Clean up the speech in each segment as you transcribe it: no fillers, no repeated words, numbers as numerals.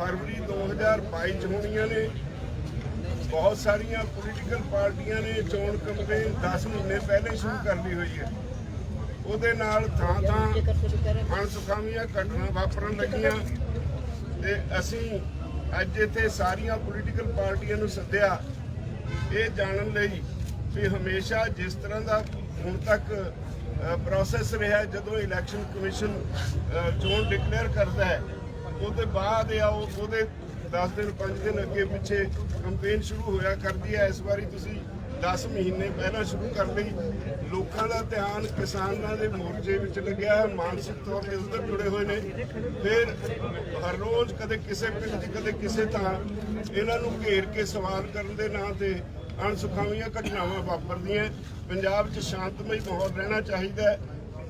फरवरी 2022 होनियां ने। बहुत सारिया पोलीटिकल पार्टियां ने चोण कंपेन 10 महीने पहले शुरू कर ली हुई है। ਉਹਦੇ ਨਾਲ ਥਾਂ ਅਣਸੁਖਾਵੀਆਂ ਘਟਨਾ ਵਾਪਰਨ ਲੱਗੀਆਂ ਤੇ ਅਸੀਂ ਅੱਜ ਇੱਥੇ ਸਾਰੀਆਂ ਪੋਲੀਟੀਕਲ ਪਾਰਟੀਆਂ ਨੂੰ ਸੱਦਿਆ ਇਹ ਜਾਣਨ ਲਈ ਵੀ ਹਮੇਸ਼ਾ ਜਿਸ ਤਰ੍ਹਾਂ ਦਾ ਹੁਣ ਤੱਕ ਪ੍ਰੋਸੈਸ ਰਿਹਾ, ਜਦੋਂ ਇਲੈਕਸ਼ਨ ਕਮਿਸ਼ਨ ਚੋਣ ਡਿਕਲੇਅਰ ਕਰਦਾ ਹੈ ਉਹਦੇ ਬਾਅਦ ਉਹਦੇ 10 ਦਿਨ 5 ਦਿਨ ਅੱਗੇ ਪਿੱਛੇ ਕੰਪੇਨ ਸ਼ੁਰੂ ਹੋਇਆ ਕਰਦੀ ਹੈ। ਇਸ ਵਾਰੀ ਤੁਸੀਂ 10 ਮਹੀਨੇ ਪਹਿਲਾਂ ਸ਼ੁਰੂ ਕਰ ਲਈ। ਲੋਕਾਂ ਦਾ ਧਿਆਨ ਕਿਸਾਨਾਂ ਦੇ ਮੋਰਚੇ ਵਿੱਚ ਲੱਗਿਆ ਹੈ, ਮਾਨਸਿਕ ਤੌਰ ਤੇ ਉਧਰ ਜੁੜੇ ਹੋਏ ਨੇ। ਫਿਰ ਹਰ ਰੋਜ਼ ਕਦੇ ਕਿਸੇ ਪਿੰਡ 'ਚ ਕਦੇ ਕਿਸੇ ਥਾਂ ਇਹਨਾਂ ਨੂੰ ਘੇਰ ਕੇ ਸਵਾਲ ਕਰਨ ਦੇ ਨਾਂ ਤੇ ਅਣਸੁਖਾਵੀਆਂ ਘਟਨਾਵਾਂ ਵਾਪਰਦੀਆਂ। ਪੰਜਾਬ 'ਚ ਸ਼ਾਂਤਮਈ ਮਾਹੌਲ ਰਹਿਣਾ ਚਾਹੀਦਾ ਹੈ।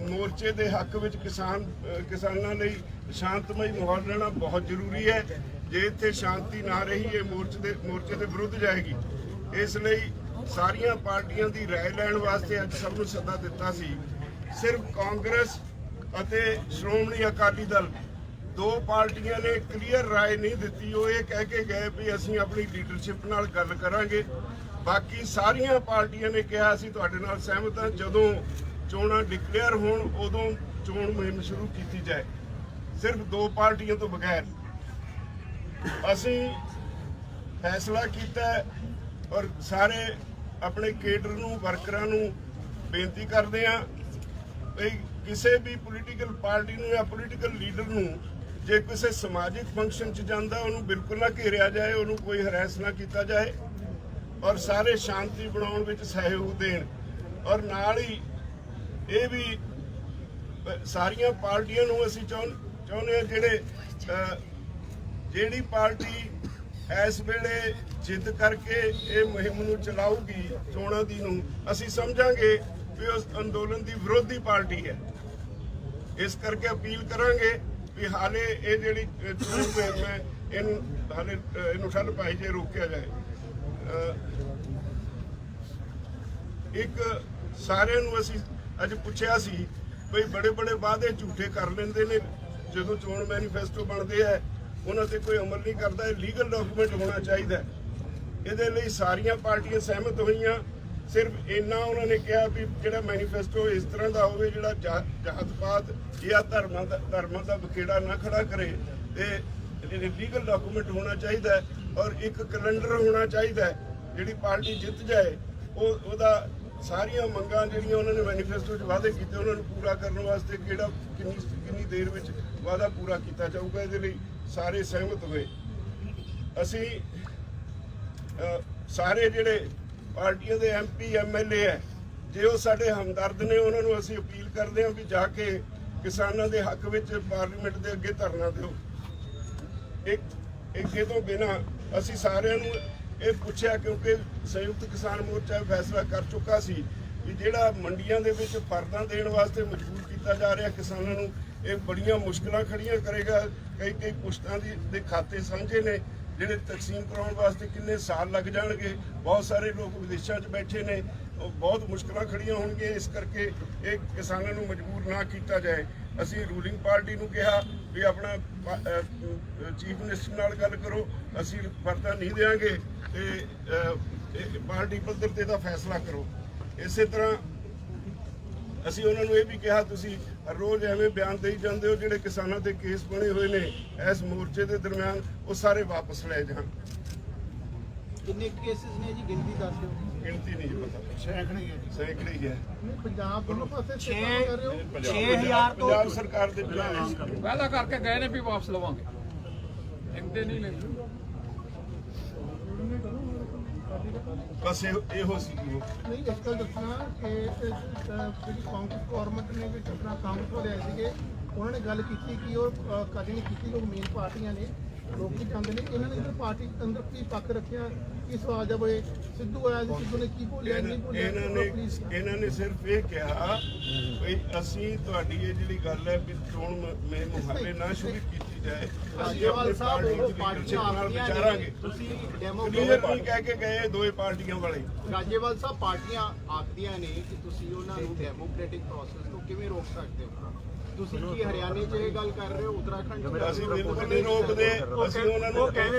ਮੋਰਚੇ ਦੇ ਹੱਕ ਵਿੱਚ ਕਿਸਾਨਾਂ ਲਈ ਸ਼ਾਂਤਮਈ ਮਾਹੌਲ ਰਹਿਣਾ ਬਹੁਤ ਜ਼ਰੂਰੀ ਹੈ। ਜੇ ਇੱਥੇ ਸ਼ਾਂਤੀ ਨਾ ਰਹੀ ਇਹ ਮੋਰਚੇ ਦੇ ਵਿਰੁੱਧ ਜਾਏਗੀ। ਇਸ ਲਈ ਸਾਰੀਆਂ ਪਾਰਟੀਆਂ ਦੀ ਰਾਏ ਲੈਣ ਵਾਸਤੇ ਅੱਜ ਸਭ ਨੂੰ ਸੱਦਾ ਦਿੱਤਾ ਸੀ। ਸਿਰਫ ਕਾਂਗਰਸ ਅਤੇ ਸ਼੍ਰੋਮਣੀ ਅਕਾਲੀ ਦਲ ਦੋ ਪਾਰਟੀਆਂ ਨੇ ਕਲੀਅਰ ਰਾਏ ਨਹੀਂ ਦਿੱਤੀ। ਉਹ ਇਹ ਕਹਿ ਕੇ ਗਏ ਵੀ ਅਸੀਂ ਆਪਣੀ ਲੀਡਰਸ਼ਿਪ ਨਾਲ ਗੱਲ ਕਰਾਂਗੇ। ਬਾਕੀ ਸਾਰੀਆਂ ਪਾਰਟੀਆਂ ਨੇ ਕਿਹਾ ਅਸੀਂ ਤੁਹਾਡੇ ਨਾਲ ਸਹਿਮਤ ਹਾਂ, ਜਦੋਂ ਚੋਣਾਂ ਡਿਕਲੇਅਰ ਹੋਣ ਉਦੋਂ ਚੋਣ ਮੁਹਿੰਮ ਸ਼ੁਰੂ ਕੀਤੀ ਜਾਏ। ਸਿਰਫ ਦੋ ਪਾਰਟੀਆਂ ਤੋਂ ਬਗੈਰ ਅਸੀਂ ਫੈਸਲਾ ਕੀਤਾ ਔਰ ਸਾਰੇ ਆਪਣੇ ਕੇਡਰ ਨੂੰ ਵਰਕਰਾਂ ਨੂੰ ਬੇਨਤੀ ਕਰਦੇ ਹਾਂ ਵੀ ਕਿਸੇ ਵੀ ਪੋਲੀਟੀਕਲ ਪਾਰਟੀ ਨੂੰ ਜਾਂ ਪੋਲੀਟੀਕਲ ਲੀਡਰ ਨੂੰ ਜੇ ਕਿਸੇ ਸਮਾਜਿਕ ਫੰਕਸ਼ਨ 'ਚ ਜਾਂਦਾ ਉਹਨੂੰ ਬਿਲਕੁਲ ਨਾ ਘੇਰਿਆ ਜਾਏ, ਉਹਨੂੰ ਕੋਈ ਹਰੈਸ ਨਾ ਕੀਤਾ ਜਾਏ ਔਰ ਸਾਰੇ ਸ਼ਾਂਤੀ ਬਣਾਉਣ ਵਿੱਚ ਸਹਿਯੋਗ ਦੇਣ। ਔਰ ਨਾਲ ਹੀ ਇਹ ਵੀ ਸਾਰੀਆਂ ਪਾਰਟੀਆਂ ਨੂੰ ਅਸੀਂ ਚਾਹੁੰਦੇ ਹਾਂ ਜਿਹੜੀ ਪਾਰਟੀ ਇਸ ਵੇਲੇ ਜਿੱਦ ਕਰਕੇ ਇਹ ਮੁਹਿੰਮ ਨੂੰ ਚਲਾਊਗੀ ਚੋਣਾਂ ਦੀ ਨੂੰ ਅਸੀਂ ਸਮਝਾਂਗੇ ਵੀ ਉਸ ਅੰਦੋਲਨ ਦੀ ਵਿਰੋਧੀ ਪਾਰਟੀ ਹੈ। ਇਸ ਕਰਕੇ ਅਪੀਲ ਕਰਾਂਗੇ ਵੀ ਹਾਲੇ ਇਹ ਜਿਹੜੀ ਚੋਣ ਮੁਹਿੰਮ ਹੈ ਇਹਨੂੰ ਠੱਲ ਪਾਈ ਜੇ, ਰੋਕਿਆ ਜਾਏ। ਇੱਕ ਸਾਰਿਆਂ ਨੂੰ ਅਸੀਂ ਅੱਜ ਪੁੱਛਿਆ ਸੀ ਬਈ ਬੜੇ ਵਾਅਦੇ ਝੂਠੇ ਕਰ ਲੈਂਦੇ ਨੇ, ਜਦੋਂ ਚੋਣ ਮੈਨੀਫੈਸਟੋ ਬਣਦੇ ਹੈ ਉਹਨਾਂ ਤੇ ਕੋਈ ਅਮਲ ਨਹੀਂ ਕਰਦਾ। ਇਹ ਲੀਗਲ ਡਾਕੂਮੈਂਟ ਹੋਣਾ ਚਾਹੀਦਾ। ਇਹਦੇ ਲਈ ਸਾਰੀਆਂ ਪਾਰਟੀਆਂ ਸਹਿਮਤ ਹੋਈਆਂ। ਸਿਰਫ ਇੰਨਾ ਉਹਨਾਂ ਨੇ ਕਿਹਾ ਵੀ ਜਿਹੜਾ ਮੈਨੀਫੈਸਟੋ ਇਸ ਤਰ੍ਹਾਂ ਦਾ ਹੋਵੇ ਜਿਹੜਾ ਜਾਤ-ਪਾਤ ਜਾਂ ਧਰਮਾਂ ਦਾ ਬਖੇੜਾ ਨਾ ਖੜਾ ਕਰੇ ਤੇ ਲੀਗਲ ਡਾਕੂਮੈਂਟ ਹੋਣਾ ਚਾਹੀਦਾ ਔਰ ਇੱਕ ਕੈਲੰਡਰ ਹੋਣਾ ਚਾਹੀਦਾ। ਜਿਹੜੀ ਪਾਰਟੀ ਜਿੱਤ ਜਾਏ ਉਹਦਾ ਸਾਰੀਆਂ ਮੰਗਾਂ ਜਿਹੜੀਆਂ ਉਹਨਾਂ ਨੇ ਮੈਨੀਫੈਸਟੋ 'ਚ ਵਾਅਦੇ ਕੀਤੇ ਉਹਨਾਂ ਨੂੰ ਪੂਰਾ ਕਰਨ ਵਾਸਤੇ ਕਿੰਨੀ ਦੇਰ ਵਿੱਚ ਵਾਅਦਾ ਪੂਰਾ ਕੀਤਾ ਜਾਊਗਾ, ਇਹਦੇ ਲਈ ਸਾਰੇ ਸਹਿਮਤ ਹੋਏ। ਅਸੀਂ ਸਾਰੇ ਜਿਹੜੇ ਪਾਰਟੀਆਂ ਦੇ MP MLA ਹੈ ਜੇ ਉਹ ਸਾਡੇ ਹਮਦਰਦ ਨੇ ਉਹਨਾਂ ਨੂੰ ਅਸੀਂ ਅਪੀਲ ਕਰਦੇ ਹਾਂ ਵੀ ਜਾ ਕੇ ਕਿਸਾਨਾਂ ਦੇ ਹੱਕ ਵਿੱਚ ਪਾਰਲੀਮੈਂਟ ਦੇ ਅੱਗੇ ਧਰਨਾ ਦਿਓ। ਇਹ ਤੋਂ ਬਿਨਾਂ ਅਸੀਂ ਸਾਰਿਆਂ ਨੂੰ ਇਹ ਪੁੱਛਿਆ ਕਿਉਂਕਿ ਸੰਯੁਕਤ ਕਿਸਾਨ ਮੋਰਚਾ ਫੈਸਲਾ ਕਰ ਚੁੱਕਾ ਸੀ ਕਿ ਜਿਹੜਾ ਮੰਡੀਆਂ ਦੇ ਵਿੱਚ ਫਰਦਾਂ ਦੇਣ ਵਾਸਤੇ ਮਜਬੂਰ ਕੀਤਾ ਜਾ ਰਿਹਾ ਕਿਸਾਨਾਂ ਨੂੰ, ਇਹ ਬੜੀਆਂ ਮੁਸ਼ਕਲਾਂ ਖੜੀਆਂ ਕਰੇਗਾ। ਕਈ ਪੁਸ਼ਤਾਂ ਦੇ ਖਾਤੇ ਸਾਂਝੇ ਨੇ ਜਿਹੜੇ ਤਕਸੀਮ ਕਰਾਉਣ ਵਾਸਤੇ ਕਿੰਨੇ ਸਾਲ ਲੱਗ ਜਾਣਗੇ। ਬਹੁਤ ਸਾਰੇ ਲੋਕ ਵਿਦੇਸ਼ਾਂ 'ਚ ਬੈਠੇ ਨੇ, ਬਹੁਤ ਮੁਸ਼ਕਲਾਂ ਖੜੀਆਂ ਹੋਣਗੀਆਂ। ਇਸ ਕਰਕੇ ਇਹ ਕਿਸਾਨਾਂ ਨੂੰ ਮਜਬੂਰ ਨਾ ਕੀਤਾ ਜਾਏ। ਅਸੀਂ ਰੂਲਿੰਗ ਪਾਰਟੀ ਨੂੰ ਕਿਹਾ ਵੀ ਆਪਣਾ ਚੀਫ ਮਿਨਿਸਟਰ ਨਾਲ ਗੱਲ ਕਰੋ, ਅਸੀਂ ਫਰਦਾਂ ਨਹੀਂ ਦੇਵਾਂਗੇ ਤੇ ਪਾਰਟੀ ਪੱਧਰ ਤੇ ਦਾ ਫੈਸਲਾ ਕਰੋ। ਇਸੇ ਤਰ੍ਹਾਂ ਅਸੀਂ ਉਹਨਾਂ ਨੂੰ ਇਹ ਵੀ ਕਿਹਾ ਤੁਸੀਂ ਹਰ ਰੋਜ਼ ਐਵੇਂ ਬਿਆਨ ਦੇਈ ਜਾਂਦੇ ਹੋ ਜਿਹੜੇ ਕਿਸਾਨਾਂ ਤੇ ਕੇਸ ਬਣੇ ਹੋਏ ਨੇ ਇਸ ਮੋਰਚੇ ਦੇ ਦਰਮਿਆਨ ਉਹ ਸਾਰੇ ਵਾਪਸ ਲੈ ਜਾਣ। ਕਿੰਨੇ ਕੇਸਿਸ ਨੇ ਜੀ, ਗਿਣਤੀ ਦੱਸ ਦਿਓ। ਗਿਣਤੀ ਨਹੀਂ ਪਤਾ, ਸੈਂਕੜੇ ਹੀ ਹੈ। ਪੰਜਾਬ ਦੋਨੋਂ ਪਾਸੇ 6000 ਤੋਂ ਪੰਜਾਬ ਸਰਕਾਰ ਦੇ ਵਾਅਦਾ ਕਰਕੇ ਗਏ ਨੇ ਵੀ ਵਾਪਸ ਲਵਾਂਗੇ, ਇੰਦੇ ਨਹੀਂ ਲੈ ਬਸ ਇਹੋ ਸੀ। ਨਹੀਂ ਇਸ ਗੱਲ ਦੱਸਣਾ ਕਿ ਜਿਹੜੀ ਕਾਂਗਰਸ ਗੌਰਮੈਂਟ ਨੇ ਵੀ ਆਪਣਾ ਕਾਂਗਰਸ ਵਾਲੇ ਆਏ ਸੀਗੇ, ਉਹਨਾਂ ਨੇ ਗੱਲ ਕੀਤੀ ਕਿ ਉਹ ਕਦੇ ਨਹੀਂ ਕੀਤੀ। ਲੋਕ ਮੇਨ ਪਾਰਟੀਆਂ ਨੇ, ਲੋਕ ਕੀ ਚਾਹੁੰਦੇ ਨੇ, ਇਹਨਾਂ ਨੇ ਇਧਰ ਪਾਰਟੀ ਅੰਦਰ ਕੀ ਪੱਖ ਰੱਖਿਆ, ਕੀ ਸਵਾਲ ਜਬ ਹੋਏ। ਸਿੱਧੂ ਆਇਆ ਸੀ, ਸਿੱਧੂ ਨੇ ਕੀ ਬੋਲਿਆ ਨਹੀਂ ਬੋਲਿਆ। ਇਹਨਾਂ ਨੇ ਸਿਰਫ ਇਹ ਕਿਹਾ ਵੀ ਅਸੀਂ ਤੁਹਾਡੀ ਇਹ ਜਿਹੜੀ ਗੱਲ ਹੈ ਵੀ ਚੋਣ ਮੁਹਿੰਮ ਹਾਲੇ ਨਾ ਸ਼ੁਰੂ ਕੀਤੀ ਜਾਏ, ਅਸੀਂ ਆਪਣੇ ਪਾਰਟੀ ਨਾਲ ਵਿਚਾਰਾਂਗੇ। ਤੁਸੀਂ ਕਲੀਅਰ ਨਹੀਂ ਕਹਿ ਕੇ ਗਏ ਦੋਵੇਂ ਪਾਰਟੀਆਂ ਵਾਲੇ। ਰਾਜੇਵਾਲ ਸਾਹਿਬ ਪਾਰਟੀਆਂ ਆਖਦੀਆਂ ਨੇ ਕਿ ਤੁਸੀਂ ਉਹਨਾਂ ਨੂੰ ਡੈਮੋਕ੍ਰੈਟਿਕ ਪ੍ਰੋਸੈਸ ਤੋਂ ਕਿਵੇਂ ਰੋਕ ਸਕਦੇ ਹੋ। ਤੁਸੀਂ ਕੀ ਹਰਿਆਣੇ 'ਚ ਇਹ ਗੱਲ ਕਰ ਰਹੇ ਹੋ, ਉੱਤਰਾਖੰਡ 'ਚ? ਅਸੀਂ ਬਿਲਕੁਲ ਨਹੀਂ ਰੋਕਦੇ। ਅਸੀਂ ਉਹਨਾਂ ਨੂੰ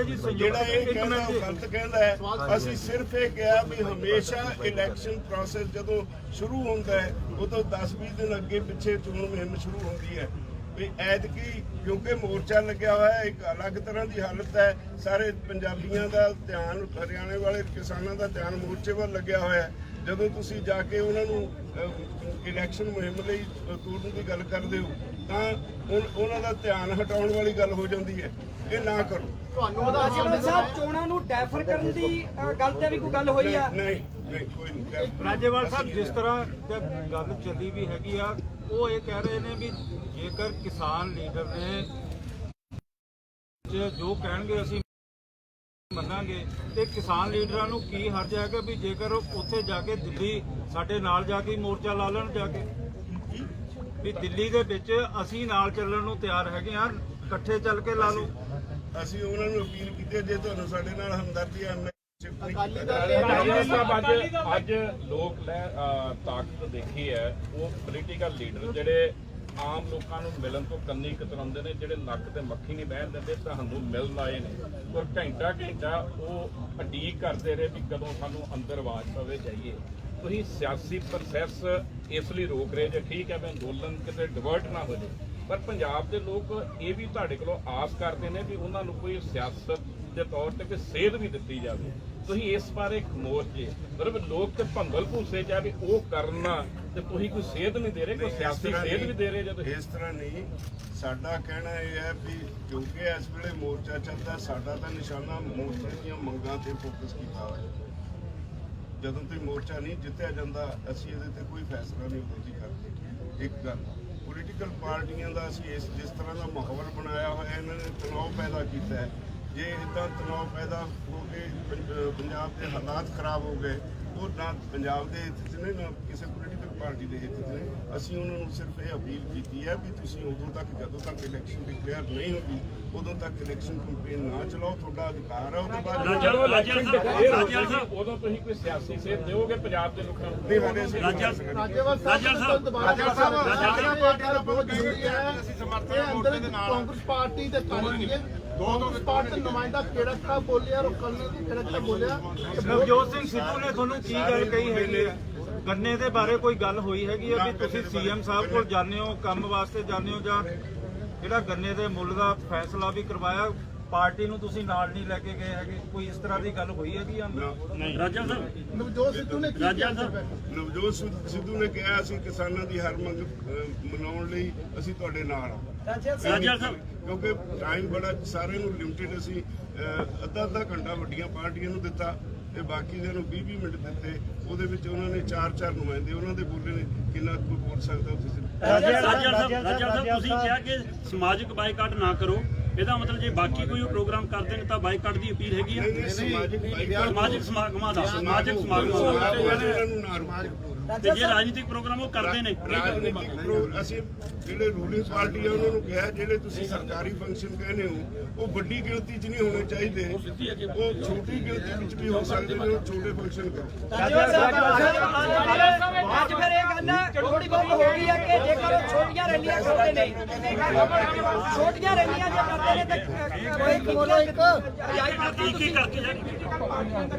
ਜਿਹੜਾ ਇਹ ਕਹਿੰਦਾ ਉਹ ਗਲਤ ਕਹਿੰਦਾ ਹੈ। ਅਸੀਂ ਸਿਰਫ ਇਹ ਕਿਹਾ ਵੀ ਹਮੇਸ਼ਾ ਇਲੈਕਸ਼ਨ ਪ੍ਰੋਸੈਸ ਜਦੋਂ ਸ਼ੁਰੂ ਹੁੰਦਾ ਹੈ ਉਦੋਂ 10-20 ਦਿਨ ਅੱਗੇ ਪਿੱਛੇ ਚੋਣ ਮੁਹਿੰਮ ਸ਼ੁਰੂ ਹੁੰਦੀ ਹੈ। ਵੀ ਐਤਕੀ ਕਿਉਂਕਿ ਮੋਰਚਾ ਲੱਗਿਆ ਹੋਇਆ ਹੈ, ਇੱਕ ਅਲੱਗ ਤਰ੍ਹਾਂ ਦੀ ਹਾਲਤ ਹੈ। ਸਾਰੇ ਪੰਜਾਬੀਆਂ ਦਾ ਧਿਆਨ, ਹਰਿਆਣੇ ਵਾਲੇ ਕਿਸਾਨਾਂ ਦਾ ਧਿਆਨ ਮੋਰਚੇ ਵੱਲ ਲੱਗਿਆ ਹੋਇਆ ਹੈ। ਜਦੋਂ ਤੁਸੀਂ ਜਾ ਕੇ ਉਹਨਾਂ ਨੂੰ ਇਲੈਕਸ਼ਨ ਮੁਹਿੰਮ ਲਈ ਤੋੜਨ ਦੀ ਗੱਲ ਕਰਦੇ ਹੋ ਤਾਂ ਉਹਨਾਂ ਦਾ ਧਿਆਨ ਹਟਾਉਣ ਵਾਲੀ ਗੱਲ ਹੋ ਜਾਂਦੀ ਹੈ। ਇਹ ਨਾ ਕਰੋ। ਤੁਹਾਨੂੰ ਰਾਜੇਵਾਲ ਸਾਹਿਬ ਚੋਣਾਂ ਨੂੰ ਡੈਫਰ ਕਰਨ ਦੀ ਗੱਲ ਤੇ ਵੀ ਕੋਈ ਗੱਲ ਹੋਈ ਆ? ਨਹੀਂ ਕੋਈ ਨਹੀਂ। ਰਾਜੇਵਾਲ ਸਾਹਿਬ ਜਿਸ ਤਰ੍ਹਾਂ ਗੱਲ ਚੱਲੀ ਵੀ ਹੈਗੀ ਆ, ਉਹ ਇਹ ਕਹਿ ਰਹੇ ਨੇ ਵੀ ਜੇਕਰ ਕਿਸਾਨ ਲੀਡਰ ਨੇ ਜੋ ਕਹਿਣਗੇ ਅਸੀਂ ਮੰਨਾਂਗੇ, ਤੇ ਕਿਸਾਨ ਲੀਡਰਾਂ ਨੂੰ ਕੀ ਹਰਜ ਹੈਗਾ ਵੀ ਜੇਕਰ ਉੱਥੇ ਜਾ ਕੇ ਦਿੱਲੀ ਸਾਡੇ ਨਾਲ ਜਾ ਕੇ ਮੋਰਚਾ ਲਾ ਲੈਣ, ਜਾ ਕੇ ਵੀ ਦਿੱਲੀ ਦੇ ਵਿੱਚ ਅਸੀਂ ਨਾਲ ਚੱਲਣ ਨੂੰ ਤਿਆਰ ਹੈਗੇ ਆ, ਇਕੱਠੇ ਚੱਲ ਕੇ ਲਾ ਲਓ। ਅਸੀਂ ਉਹਨਾਂ ਨੂੰ ਅਪੀਲ ਕੀਤੀ ਹੈ ਜੇ ਤੁਹਾਨੂੰ ਸਾਡੇ ਨਾਲ ਹਮਦਰਦੀ ਹੈ। ਅੱਜ ਲੋਕ ਤਾਕਤ ਦੇਖੀ ਹੈ, ਉਹ ਪੋਲੀਟੀਕਲ ਲੀਡਰ ਜਿਹੜੇ ਆਮ ਲੋਕਾਂ ਨੂੰ ਮਿਲਣ ਤੋਂ ਕੰਨੀ ਕਤਰਾਉਂਦੇ ਨੇ, ਜਿਹੜੇ ਨੱਕ ਤੇ ਮੱਖੀ ਨਹੀਂ ਬਹਿਣ ਦਿੰਦੇ, ਤੁਹਾਨੂੰ ਮਿਲਣ ਆਏ ਨੇ ਔਰ ਘੰਟਾ ਉਹ ਉਡੀਕ ਕਰਦੇ ਰਹੇ ਵੀ ਕਦੋਂ ਸਾਨੂੰ ਅੰਦਰ ਆਵਾਜ਼ ਪਵੇ ਜਾਈਏ। ਤੁਸੀਂ ਸਿਆਸੀ ਪ੍ਰੋਸੈਸ ਇਸ ਲਈ ਰੋਕ ਰਹੇ ਜੇ, ਠੀਕ ਹੈ, ਵੀ ਅੰਦੋਲਨ ਕਿਤੇ ਡਿਵਰਟ ਨਾ ਹੋ ਜਾਏ, ਪਰ ਪੰਜਾਬ ਦੇ ਲੋਕ ਇਹ ਵੀ ਤੁਹਾਡੇ ਕੋਲੋਂ ਆਸ ਕਰਦੇ ਨੇ ਵੀ ਉਹਨਾਂ ਨੂੰ ਕੋਈ ਸਿਆਸਤ ਦੇ ਤੌਰ ਤੇ ਕੋਈ ਸੇਧ ਵੀ ਦਿੱਤੀ ਜਾਵੇ। ਤੁਸੀਂ ਇਸ ਬਾਰੇ ਖਾਮੋਸ਼ ਜੇ, ਮਤਲਬ ਲੋਕ ਤੇ ਭੰਗਲ ਭੂਸੇ ਚ ਆ ਵੀ ਉਹ ਕਰਨਾ ਤੇ ਤੁਸੀਂ ਕੋਈ ਸੇਧ ਨਹੀਂ ਦੇ ਰਹੇ, ਕੋਈ ਸਿਆਸੀ ਸੇਧ ਵੀ ਦੇ ਰਹੇ ਜਦੋਂ। ਇਸ ਤਰ੍ਹਾਂ ਨਹੀਂ, ਸਾਡਾ ਕਹਿਣਾ ਇਹ ਹੈ ਵੀ ਕਿਉਂਕਿ ਇਸ ਵੇਲੇ ਮੋਰਚਾ ਚੱਲਦਾ, ਸਾਡਾ ਤਾਂ ਨਿਸ਼ਾਨਾ ਮੋਰਚੇ ਦੀਆਂ ਮੰਗਾਂ ਤੇ ਫੋਕਸ ਕੀਤਾ ਹੋਇਆ। ਜਦੋਂ ਤੱਕ ਮੋਰਚਾ ਨਹੀਂ ਜਿੱਤਿਆ ਜਾਂਦਾ ਅਸੀਂ ਇਹਦੇ ਤੇ ਕੋਈ ਫੈਸਲਾ ਨਹੀਂ ਉਦੋਂ ਕਰਦੇ। ਇੱਕ ਗੱਲ, ਪੋਲੀਟੀਕਲ ਪਾਰਟੀਆਂ ਦਾ ਅਸੀਂ ਜਿਸ ਤਰ੍ਹਾਂ ਦਾ ਮਾਹੌਲ ਬਣਾਇਆ ਹੋਇਆ, ਇਹਨਾਂ ਨੇ ਤਣਾਅ ਪੈਦਾ ਕੀਤਾ ਹੈ। ਜੇ ਇਦਾਂ ਤਣਾਅ ਪੈਦਾ ਹੋ ਕੇ ਪੰਜਾਬ ਦੇ ਹਾਲਾਤ ਖਰਾਬ ਹੋ ਗਏ, ਉਹ ਨਾ ਪੰਜਾਬ ਦੇ ਹਿੱਤ 'ਚ ਨੇ ਨਾ ਕਿਸੇ ਪੋਲੀਟੀਕਲ ਪਾਰਟੀ ਦੇ ਹਿੱਤ 'ਚ ਨੇ। ਅਸੀਂ ਉਹਨਾਂ ਨੂੰ ਸਿਰਫ ਇਹ ਅਪੀਲ ਕੀਤੀ ਹੈ ਵੀ ਤੁਸੀਂ ਉਦੋਂ ਤੱਕ, ਜਦੋਂ ਤੱਕ ਇਲੈਕਸ਼ਨ ਡਿਕਲੇਅਰ ਨਹੀਂ ਹੁੰਦੀ ਉਦੋਂ ਤੱਕ ਇਲੈਕਸ਼ਨ ਕੈਂਪੇਨ ਨਾ ਚਲਾਓ, ਤੁਹਾਡਾ ਅਧਿਕਾਰ ਹੈ। ਉਹਦੇ ਬਾਅਦ ਉਦੋਂ ਤੁਸੀਂ ਕੋਈ ਸਿਆਸੀ ਸੇਧ ਦਿਓਗੇ ਪੰਜਾਬ ਦੇ ਲੋਕਾਂ ਨੂੰ? ਰਾਜੇਵਾਲ ਸਾਹਿਬ ਬਹੁਤ ਜ਼ਰੂਰੀ ਹੈ। ਇਹ ਅੰਦਰ ਕਾਂਗਰਸ ਪਾਰਟੀ ਦੇ ਕਾਰਨ ਹੈ। ਕਾਂਗਰਸ ਪਾਰਟੀ ਦਾ ਨੁਮਾਇੰਦਾ ਕਿਹੜਾ ਬੋਲਿਆ ਔਰ ਕਰਨਲ ਦੀ ਕਿਹੜਾ ਬੋਲਿਆ? ਨਵਜੋਤ ਸਿੰਘ ਸਿੱਧੂ ਨੇ ਤੁਹਾਨੂੰ ਕੀ ਗੱਲ ਕਹੀ ਹੈਗੀ ਹੈ? ਗੰਨੇ ਦੇ ਬਾਰੇ ਕੋਈ ਗੱਲ ਹੋਈ ਹੈਗੀ ਹੈ ਵੀ ਤੁਸੀਂ ਸੀਐਮ ਸਾਹਿਬ ਕੋਲ ਜਾਂਦੇ ਹੋ, ਕੰਮ ਵਾਸਤੇ ਜਾਂਦੇ ਹੋ, ਜਾਂ ਜਿਹੜਾ ਗੰਨੇ ਦੇ ਮੁੱਲ ਦਾ ਫੈਸਲਾ ਵੀ ਕਰਵਾਇਆ ਪਾਰਟੀ ਨੂੰ ਤੁਸੀਂ ਨਾਲ ਨਹੀਂ ਲੈ ਕੇ ਗਏ ਹੈਗੇ? ਕੋਈ ਇਸ ਤਰ੍ਹਾਂ ਦੀ ਗੱਲ ਹੋਈ ਹੈਗੀ? ਰਾਜਾ ਸਾਹਿਬ ਨਵਜੋਤ ਸਿੱਧੂ ਨੇ ਨਵਜੋਤ ਸਿੱਧੂ ਨੇ ਕਿਹਾ ਅਸੀਂ ਕਿਸਾਨਾਂ ਦੀ ਹਰ ਮੰਗ ਮਨਾਉਣ ਲਈ ਅਸੀਂ ਤੁਹਾਡੇ ਨਾਲ ਹਾਂ। ਰਾਜਾ ਸਾਹਿਬ ਕਿਉਂਕਿ ਟਾਈਮ ਬੜਾ ਸਾਰਿਆਂ ਨੂੰ ਲਿਮਟਿਡ, ਅਸੀਂ ਅੱਧਾ ਘੰਟਾ ਵੱਡੀਆਂ ਪਾਰਟੀਆਂ ਨੂੰ ਦਿੱਤਾ ਤੇ ਬਾਕੀ ਦੇ ਨੂੰ 20 ਮਿੰਟ ਦਿੱਤੇ। ਉਹਦੇ ਵਿੱਚ ਉਹਨਾਂ ਨੇ 4 ਨੁਮਾਇੰਦੇ ਉਹਨਾਂ ਦੇ ਬੋਲੇ ਨੇ, ਕਿੰਨਾ ਕੋਈ ਬੋਲ ਸਕਦਾ ਤੁਸੀਂ? ਰਾਜਾ ਸਾਹਿਬ ਤੁਸੀਂ ਕਿਹਾ ਕਿ ਸਮਾਜਿਕ ਬਾਈਕਾਟ ਨਾ ਕਰੋ, ਇਹਦਾ ਮਤਲਬ ਜੇ ਬਾਕੀ ਕੋਈ ਪ੍ਰੋਗਰਾਮ ਕਰਦੇ ਨੇ ਤਾਂ ਬਾਈਕਾਟ ਦੀ ਅਪੀਲ ਹੈਗੀ ਆ? ਸਮਾਜਿਕ ਸਮਾਗਮਾਂ ਦਾ ਤੇ ਜੇ ਰਾਜਨੀਤਿਕ ਪ੍ਰੋਗਰਾਮ ਉਹ ਕਰਦੇ ਨੇ, ਅਸੀਂ ਜਿਹੜੇ ਰੂਲਿੰਗ ਪਾਰਟੀ ਆ ਉਹਨਾਂ ਨੂੰ ਕਿਹਾ ਜਿਹੜੇ ਤੁਸੀਂ ਸਰਕਾਰੀ ਫੰਕਸ਼ਨ ਕਹਿੰਦੇ ਹੋ ਉਹ ਵੱਡੀ ਗਿਣਤੀ 'ਚ ਨਹੀਂ ਹੋਣੇ ਚਾਹੀਦੇ, ਉਹ ਛੋਟੀ ਗਿਣਤੀ ਵਿੱਚ ਵੀ ਹੋ ਸਕਦੇ ਨੇ, ਉਹ ਛੋਟੇ ਫੰਕਸ਼ਨ ਕਰੋ। ਅੱਜ ਫਿਰ ਇਹ ਗੱਲ ਥੋੜੀ ਬਹੁਤ ਹੋ ਗਈ ਹੈ ਕਿ ਜੇਕਰ ਉਹ ਛੋਟੀਆਂ ਰੈਲੀਆਂ ਕਰਦੇ ਨੇ, ਛੋਟੀਆਂ ਰੈਲੀਆਂ ਜੇ ਕਰਦੇ ਨੇ ਤਾਂ ਕੋਈ ਬੋਲੋ ਇੱਕ ਕੀ ਕਰਕੇ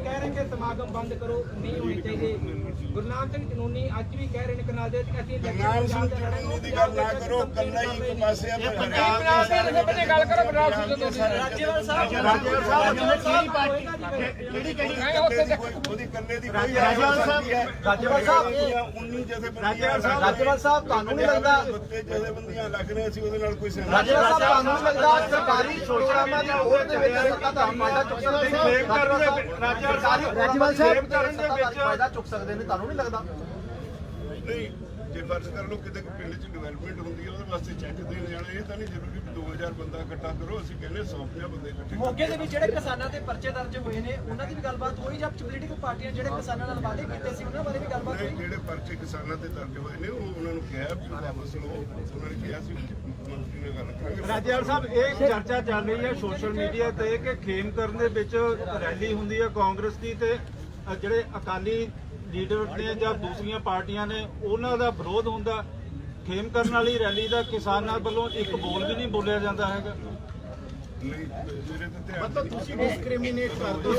ਕਹਿ ਰਹੇ ਕਿ ਸਮਾਗਮ ਬੰਦ ਕਰੋ, ਨਹੀਂ ਹੋਣੀ ਚਾਹੀਦੀ। ਗੁਰਨਾਮ ਸਿੰਘ ਕਾਨੂੰਨੀ ਅੱਜ ਵੀ ਕਹਿ ਰਹੇ ਨੇ ਕਨਾਲ ਦੇ ਅਸੀਂ ਗੁਰਨਾਮ ਸਿੰਘ ਕਾਨੂੰਨੀ ਦੀ ਗੱਲ ਨਾ ਕਰੋ, ਕੱਲਾ ਹੀ ਇੱਕ ਪਾਸੇ ਆ ਪੰਜਾਬ ਦੇ ਗੱਲ ਕਰੋ। ਰਾਜੇਵਾਲ ਸਾਹਿਬ ਉਹਦੀ ਕੱਲੇ ਦੀ ਕੋਈ ਰਾਜੇਵਾਲ ਸਾਹਿਬ 19 ਰਾਜੇਵਾਲ ਸਾਹਿਬ ਤੁਹਾਨੂੰ ਨਹੀਂ ਲੱਗਦਾ ਜਥੇਬੰਦੀਆਂ ਲੱਗ ਰਹੇ ਸੀ ਉਹਦੇ ਨਾਲ ਕੋਈ ਰਾਜੇਵਾਲ ਸਾਹਿਬ ਤੁਹਾਨੂੰ ਨਹੀਂ ਲੱਗਦਾ ਸਰਕਾਰੀ ਪ੍ਰੋਗਰਾਮਾਂ ਦੀ ਹੋੜ ਦੇ ਵਿੱਚ ਸੱਤਾ ਫਾਇਦਾ ਚੁੱਕ ਸਕਦੇ ਨੇ? ਰਾਜੇਵਾਲ ਸਾਹਿਬ ਫਾਇਦਾ ਚੁੱਕ ਸਕਦੇ ਨੇ, ਤੁਹਾਨੂੰ ਨਹੀਂ ਲੱਗਦਾ? ਨਹੀਂ, ਜੇ ਫਰਜ਼ ਕਰ ਲਓ ਕਿਤੇ ਪਿੰਡ 'ਚ ਡਿਵੈਲਪਮੈਂਟ ਹੁੰਦੀ ਹੈ ਉਹਦੇ ਵਾਸਤੇ ਚੈੱਕ ਦੇਣ ਜਾਣਾ, ਇਹ ਤਾਂ ਨਹੀਂ ਜ਼ਰੂਰੀ ਵੀ 2000 ਬੰਦਾ ਇਕੱਠਾ ਕਰੋ। ਅਸੀਂ ਕਹਿੰਦੇ 100 ਬੰਦੇ ਇਕੱਠੇ ਮੋਗੇ ਦੇ ਵਿੱਚ ਜਿਹੜੇ ਕਿਸਾਨਾਂ ਤੇ ਪਰਚੇ ਦਰਜ ਹੋਏ ਨੇ ਉਹਨਾਂ ਦੀ ਵੀ ਗੱਲਬਾਤ ਹੋਈ, ਜਾਂ ਪੋਲੀਟੀਕਲ ਪਾਰਟੀਆਂ ਜਿਹੜੇ ਕਿਸਾਨਾਂ ਨਾਲ ਵਾਅਦੇ ਕੀਤੇ ਸੀ ਉਹਨਾਂ ਬਾਰੇ ਵੀ ਗੱਲਬਾਤ ਹੋਈ? ਜਿਹੜੇ ਪਰਚੇ ਕਿਸਾਨਾਂ ਤੇ ਦਰਜ ਹੋਏ ਨੇ ਉਹ ਉਹਨਾਂ ਨੂੰ ਕਿਹਾ ਵੀ ਵਾਪਸ ਲਓ, ਉਹਨਾਂ ਨੇ ਕਿਹਾ ਸੀ ਮੰਤਰੀ ਨਾਲ ਗੱਲ ਕਰਾਂਗੇ। ਰਾਜੇਵਾਲ ਸਾਹਿਬ ਇਹ ਚਰਚਾ ਚੱਲ ਰਹੀ ਹੈ ਸੋਸ਼ਲ ਮੀਡੀਆ ਤੇ ਕਿ ਖੇਮਕਰਨ ਦੇ ਵਿੱਚ ਰੈਲੀ ਹੁੰਦੀ ਹੈ ਕਾਂਗਰਸ ਦੀ ਤੇ ਜਿਹੜੇ ਅਕਾਲੀ ਲੀਡਰ ਨੇ ਜਾਂ ਦੂਸਰੀਆਂ ਪਾਰਟੀਆਂ ਨੇ ਉਹਨਾਂ ਦਾ ਵਿਰੋਧ ਹੁੰਦਾ, ਖੇਮ ਕਰਨ ਵਾਲੀ ਰੈਲੀ ਦਾ ਕਿਸਾਨਾਂ ਵੱਲੋਂ ਇੱਕ ਬੋਲ ਵੀ ਨਹੀਂ ਬੋਲਿਆ ਜਾਂਦਾ ਹੈਗਾ। ਨਹੀਂ ਮੇਰੇ ਤੇ ਧਿਆਨ ਮਤਲਬ ਤੁਸੀਂ ਡਿਸਕ੍ਰਿਮੀਨੇਟ ਕਰਦੇ ਹੋ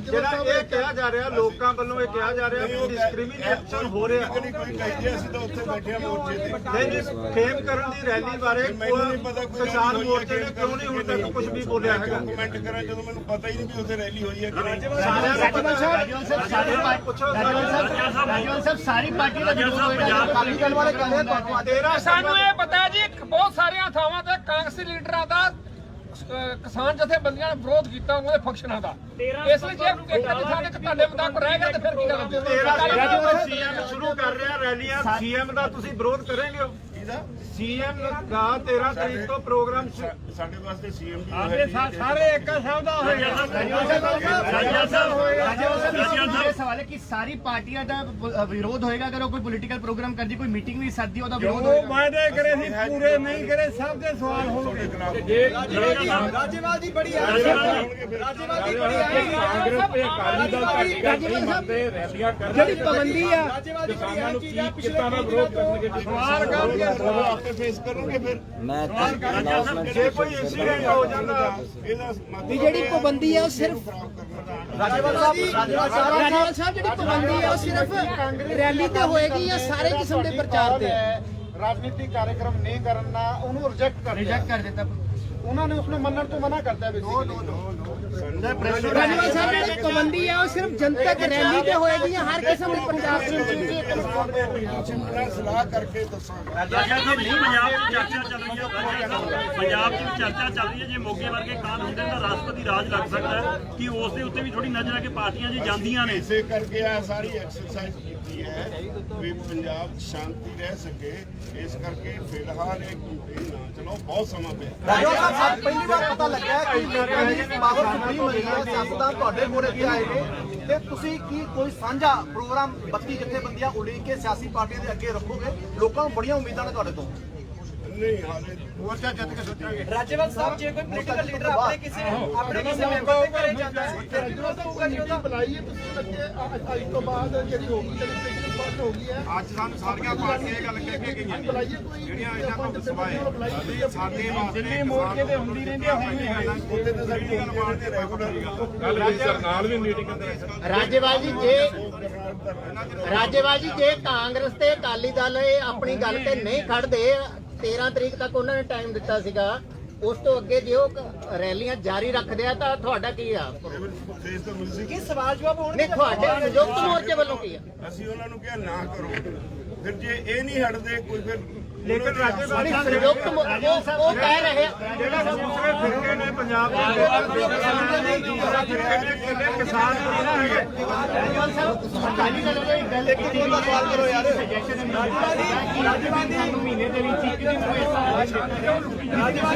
ਜਿਹੜਾ ਇਹ ਕਿਹਾ ਜਾ ਰਿਹਾ ਲੋਕਾਂ ਵੱਲੋਂ ਇਹ ਕਿਹਾ ਜਾ ਰਿਹਾ ਕਿ ਡਿਸਕ੍ਰਿਮੀਨੇਸ਼ਨ ਹੋ ਰਿਹਾ। ਕੋਈ ਕਹੀਏ ਅਸੀਂ ਤਾਂ ਉੱਥੇ ਬੈਠੇ ਆ ਮੋਰਚੇ ਤੇ। ਨਹੀਂ ਖੇਮ ਕਰਨ ਦੀ ਰੈਲੀ ਬਾਰੇ ਮੈਨੂੰ ਨਹੀਂ ਪਤਾ ਕੋਈ ਕਿਸਾਨ ਮੋਰਚੇ ਨੇ ਕਿਉਂ ਨਹੀਂ ਹੁਣ ਤੱਕ ਕੁਝ ਵੀ ਬੋਲਿਆ ਹੈਗਾ। ਕਮੈਂਟ ਕਰਾਂ ਜਦੋਂ ਮੈਨੂੰ ਪਤਾ ਹੀ ਨਹੀਂ ਵੀ ਉੱਥੇ ਰੈਲੀ ਹੋਈ ਹੈ ਕਿ ਨਹੀਂ। ਸਾਰੀ ਪਾਰਟੀ ਦਾ ਵਿਰੋਧ ਹੋਏਗਾ। ਅਕਾਲੀ ਦਲ ਵਾਲੇ ਕਹਿੰਦੇ ਤੁਹਾਨੂੰ ਸਾਨੂੰ ਇਹ ਪਤਾ ਜੀ ਬਹੁਤ ਸਾਰੀਆਂ ਥਾਵਾਂ ਤੇ ਕਾਂਗਰਸੀ ਲੀਡਰਾਂ ਦਾ ਕਿਸਾਨ ਜਥੇਬੰਦੀਆਂ ਨੇ ਵਿਰੋਧ ਕੀਤਾ ਉਹਨਾਂ ਦੇ ਫੰਕਸ਼ਨਾਂ ਦਾ। ਇਸ ਲਈ ਜੇ ਇੱਕ ਥਾਂ ਤੇ ਤੁਹਾਡੇ ਮੁਤਾਬਕ ਰਹਿ ਗਿਆ ਤਾਂ ਫਿਰ ਕੀ ਕਰਾਂਗੇ? ਸੀਐਮ ਸ਼ੁਰੂ ਕਰ ਰਿਹਾ ਰੈਲੀਆਂ, ਸੀਐਮ ਦਾ ਤੁਸੀਂ ਵਿਰੋਧ ਕਰੋਗੇ? ਸੀਐਮ ਦਾ 13 ਤਰੀਕ ਤੋਂ ਪ੍ਰੋਗਰਾਮ ਸਾਡੇ ਵਾਸਤੇ ਸੀਐਮ ਦੀ ਸਾਰੇ ਇੱਕ ਸ਼ਬਦ ਦਾ ਹੋਏਗਾ। ਇਹ ਸਵਾਲ ਹੈ ਕਿ ਸਾਰੀ ਪਾਰਟੀਆਂ ਦਾ ਵਿਰੋਧ ਹੋਏਗਾ ਅਗਰ ਉਹ ਕੋਈ ਪੋਲੀਟੀਕਲ ਪ੍ਰੋਗਰਾਮ ਕਰਦੀ, ਕੋਈ ਮੀਟਿੰਗ ਵੀ ਸੱਦਦੀ, ਉਹਦਾ ਵਿਰੋਧ ਹੋਏਗਾ। ਵਾਅਦੇ ਕਰੇ ਸੀ ਪੂਰੇ ਨਹੀਂ ਕਰੇ, ਸਭ ਦੇ ਸਵਾਲ ਹੋਣਗੇ। ਰਾਜੇਵਾਲ ਦੀ ਬੜੀ ਜਿਹੜੀ ਪਾਬੰਦੀ ਆ ਕਿਸਾਨਾਂ ਨੂੰ ਕੀ ਕਿੱਦਾਂ ਦਾ ਵਿਰੋਧ ਕਰਨਗੇ? ਸਵਾਲ ਕਰਕੇ ਆਪੇ ਫੇਸ ਕਰਨਗੇ ਫਿਰ। ਜੇ ਕੋਈ ਇੰਸੀਡੈਂਟ ਹੋ ਜਾਂਦਾ ਇਹਦਾ ਵੀ ਜਿਹੜੀ ਪਾਬੰਦੀ ਆ ਉਹ ਸਿਰਫ ਰਾਜੇਵਾਲ ਸਾਹਿਬ ਜਿਹੜੀ ਪਾਬੰਦੀ ਆ ਉਹ ਸਿਰਫ ਰੈਲੀ ਤੇ ਹੋਏਗੀ ਜਾਂ ਸਾਰੇ ਕਿਸਮ ਦੇ ਪ੍ਰਚਾਰ ਤੇ? ਰਾਜਨੀਤਿਕ ਕਾਰਜਕ੍ਰਮ ਨਹੀਂ ਕਰਨਾ ਉਹਨੂੰ ਰਿਜੈਕਟ ਕਰ ਦਿੱਤਾ। ਉਹਨਾਂ ਨੇ ਉਸਨੂੰ ਮੰਨਣ ਤੋਂ ਮਨਾ ਕਰਤਾ ਰਾਜੇਵਾਲ ਸਾਹਿਬ ਜਿਹੜੀ ਪਾਬੰਦੀ ਆ ਉਹ ਸਿਰਫ ਜਨਤਕ ਰੈਲੀ ਤੇ ਹੋਏਗੀ ਜਾਂ ਹਰ ਕਿਸਮ ਦੇ ਪ੍ਰਚਾਰ ਤੇ? ਸਲਾਹ ਕਰਕੇ ਦੱਸਾਂਗੇ। ਨਹੀਂ ਪੰਜਾਬ 'ਚ ਚਰਚਾ ਚੱਲ ਰਹੀ ਹੈ। ਪੰਜਾਬ 'ਚ ਚਰਚਾ ਚੱਲ ਰਹੀ ਹੈ ਜੇ ਮੋਗੇ ਵਰਗੇ ਕਾਂਡ ਹੁੰਦੇ ਤਾਂ ਰਾਸ਼ਟਰਪਤੀ ਰਾਜ ਲੱਗ ਸਕਦਾ ਹੈ ਕਿ ਉਸ ਦੇ ਉੱਤੇ ਵੀ ਥੋੜੀ ਨਜ਼ਰ ਆ ਕੇ ਪਾਰਟੀਆਂ ਜੇ ਜਾਂਦੀਆਂ ਨੇ। ਇਸੇ ਕਰਕੇ ਆ ਸਾਰੀ ਐਕਸਰਸਾਈਜ਼ ਕੀਤੀ ਹੈ ਵੀ ਪੰਜਾਬ 'ਚ ਸ਼ਾਂਤੀ ਰਹਿ ਸਕੇ। ਇਸ ਕਰਕੇ ਫਿਲਹਾਲ ਇਹ ਕੈਂਪੇਨ ਨਾ ਚਲੋ, ਬਹੁਤ ਸਮਾਂ ਪਿਆ। ਪਹਿਲੀ ਵਾਰ ਪਤਾ ਲੱਗਾ ਕਿ ਲੋਕਾਂ ਦੀ ਪਾਵਰ ਸੁਪਰੀਮ ਹੋਈ ਹੈ, ਸਿਆਸਤਦਾਨ ਤੁਹਾਡੇ ਕੋਲ ਇੱਥੇ ਆਏ ਨੇ ਤੇ ਤੁਸੀਂ ਕੀ ਕੋਈ ਸਾਂਝਾ ਪ੍ਰੋਗਰਾਮ 32 ਜਥੇਬੰਦੀਆਂ ਉਲੀਕ ਕੇ ਸਿਆਸੀ ਪਾਰਟੀਆਂ ਦੇ ਅੱਗੇ ਰੱਖੋਗੇ? ਲੋਕਾਂ ਨੂੰ ਬੜੀਆਂ ਉਮੀਦਾਂ ਨੇ ਤੁਹਾਡੇ ਤੋਂ। ਨਹੀਂ ਹਾਲੇ ਮੋਰਚਾ ਜਿੱਤ ਕੇ ਸੋਚਾਂਗੇ। ਰਾਜੇਵਾਲ ਸਾਹਿਬ ਜੇ ਕੋਈ ਪੋਲੀਟੀਕਲ ਲੀਡਰ ਆਪਣੇ ਕਿਸੇ ਮੈਂਬਰ ਦੇ ਘਰੇ ਜਾਂਦਾ ਹੈ ਫਿਰ ਵਿਰੋਧ ਹੋਊਗਾ ਜੀ ਉਹਦਾ। ਬੁਲਾਈਏ ਤੁਸੀਂ ਲੱਗੇ ਅੱਜ ਤੋਂ ਬਾਅਦ ਜਿਹੜੀ ਹੋਗੀ ਜਿਹੜੀ ਪੋਲੀਟੀਕਲ ਪਾਰਟੀ ਹੋ ਗਈ ਹੈ। ਅੱਜ ਸਾਨੂੰ ਸਾਰੀਆਂ ਪਾਰਟੀਆਂ ਇਹ ਗੱਲ ਕਹਿ ਕੇ ਗਈਆਂ ਨੇ ਬੁਲਾਈਏ ਕੋਈ ਜਿਹੜੀਆਂ ਇਹਨਾਂ ਤੋਂ ਸਵਾਏ ਸਾਡੇ ਵਾਸਤੇ ਦਿੱਲੀ ਮੋਰਚੇ ਤੇ ਹੁੰਦੀ ਰਹਿੰਦੀ ਆ ਹੁਣ ਵੀ ਉੱਥੇ ਤਾਂ ਸਾਡੀ ਗੱਲ ਤੇ ਰੈਗੂਲਰ ਕੱਲ ਵੀ ਸਰ ਨਾਲ ਵੀ ਮੀਟਿੰਗ ਕਰਦੇ ਰਾਜੇਵਾਲ ਜੀ ਜੇ ਕਾਂਗਰਸ ਤੇ ਅਕਾਲੀ ਦਲ ਇਹ ਆਪਣੀ ਗੱਲ ਤੇ ਨਹੀਂ ਖੜਦੇ, 13 ਤਰੀਕ ਤੱਕ ਉਹਨਾਂ ਨੇ ਟਾਈਮ ਦਿੱਤਾ ਸੀਗਾ, ਉਸ ਤੋਂ ਅੱਗੇ ਜੇ ਉਹ ਰੈਲੀਆਂ ਜਾਰੀ ਰੱਖਦੇ ਆ ਤਾਂ ਤੁਹਾਡਾ ਕੀ ਆ? ਫੇਸ ਤਾਂ ਮਿਲ ਕੀ ਸਵਾਲ ਜਵਾਬ ਹੋਣਗੇ? ਨਹੀਂ ਤੁਹਾਡੇ ਸੰਯੁਕਤ ਮੋਰਚੇ ਵੱਲੋਂ ਕੀ ਆ? ਅਸੀਂ ਉਹਨਾਂ ਨੂੰ ਕਿਹਾ ਨਾ ਕਰੋ। ਫਿਰ ਜੇ ਇਹ ਨਹੀਂ ਹਟਦੇ ਕੋਈ ਫਿਰ ਲੇਕਿਨ ਰਾਜੇਵਾਲ ਸੰਯੁਕਤ ਉਹ ਕਹਿ ਰਹੇ ਆ ਜਿਹੜੇ ਦੂਸਰੇ ਫਿਰਕੇ ਨੇ ਪੰਜਾਬ ਦੇ ਕਿਸਾਨ ਨਹੀਂ ਨਾ ਹੈਗੇ। ਅਕਾਲੀ ਦਲ ਨੇ ਗੱਲ ਕੀਤੀ ਉਹਦਾ ਸਵਾਲ ਕਰੋ ਯਾਰ। ਮਹੀਨੇ ਦੇ ਵਿੱਚ ਇੱਕ ਦਿਨ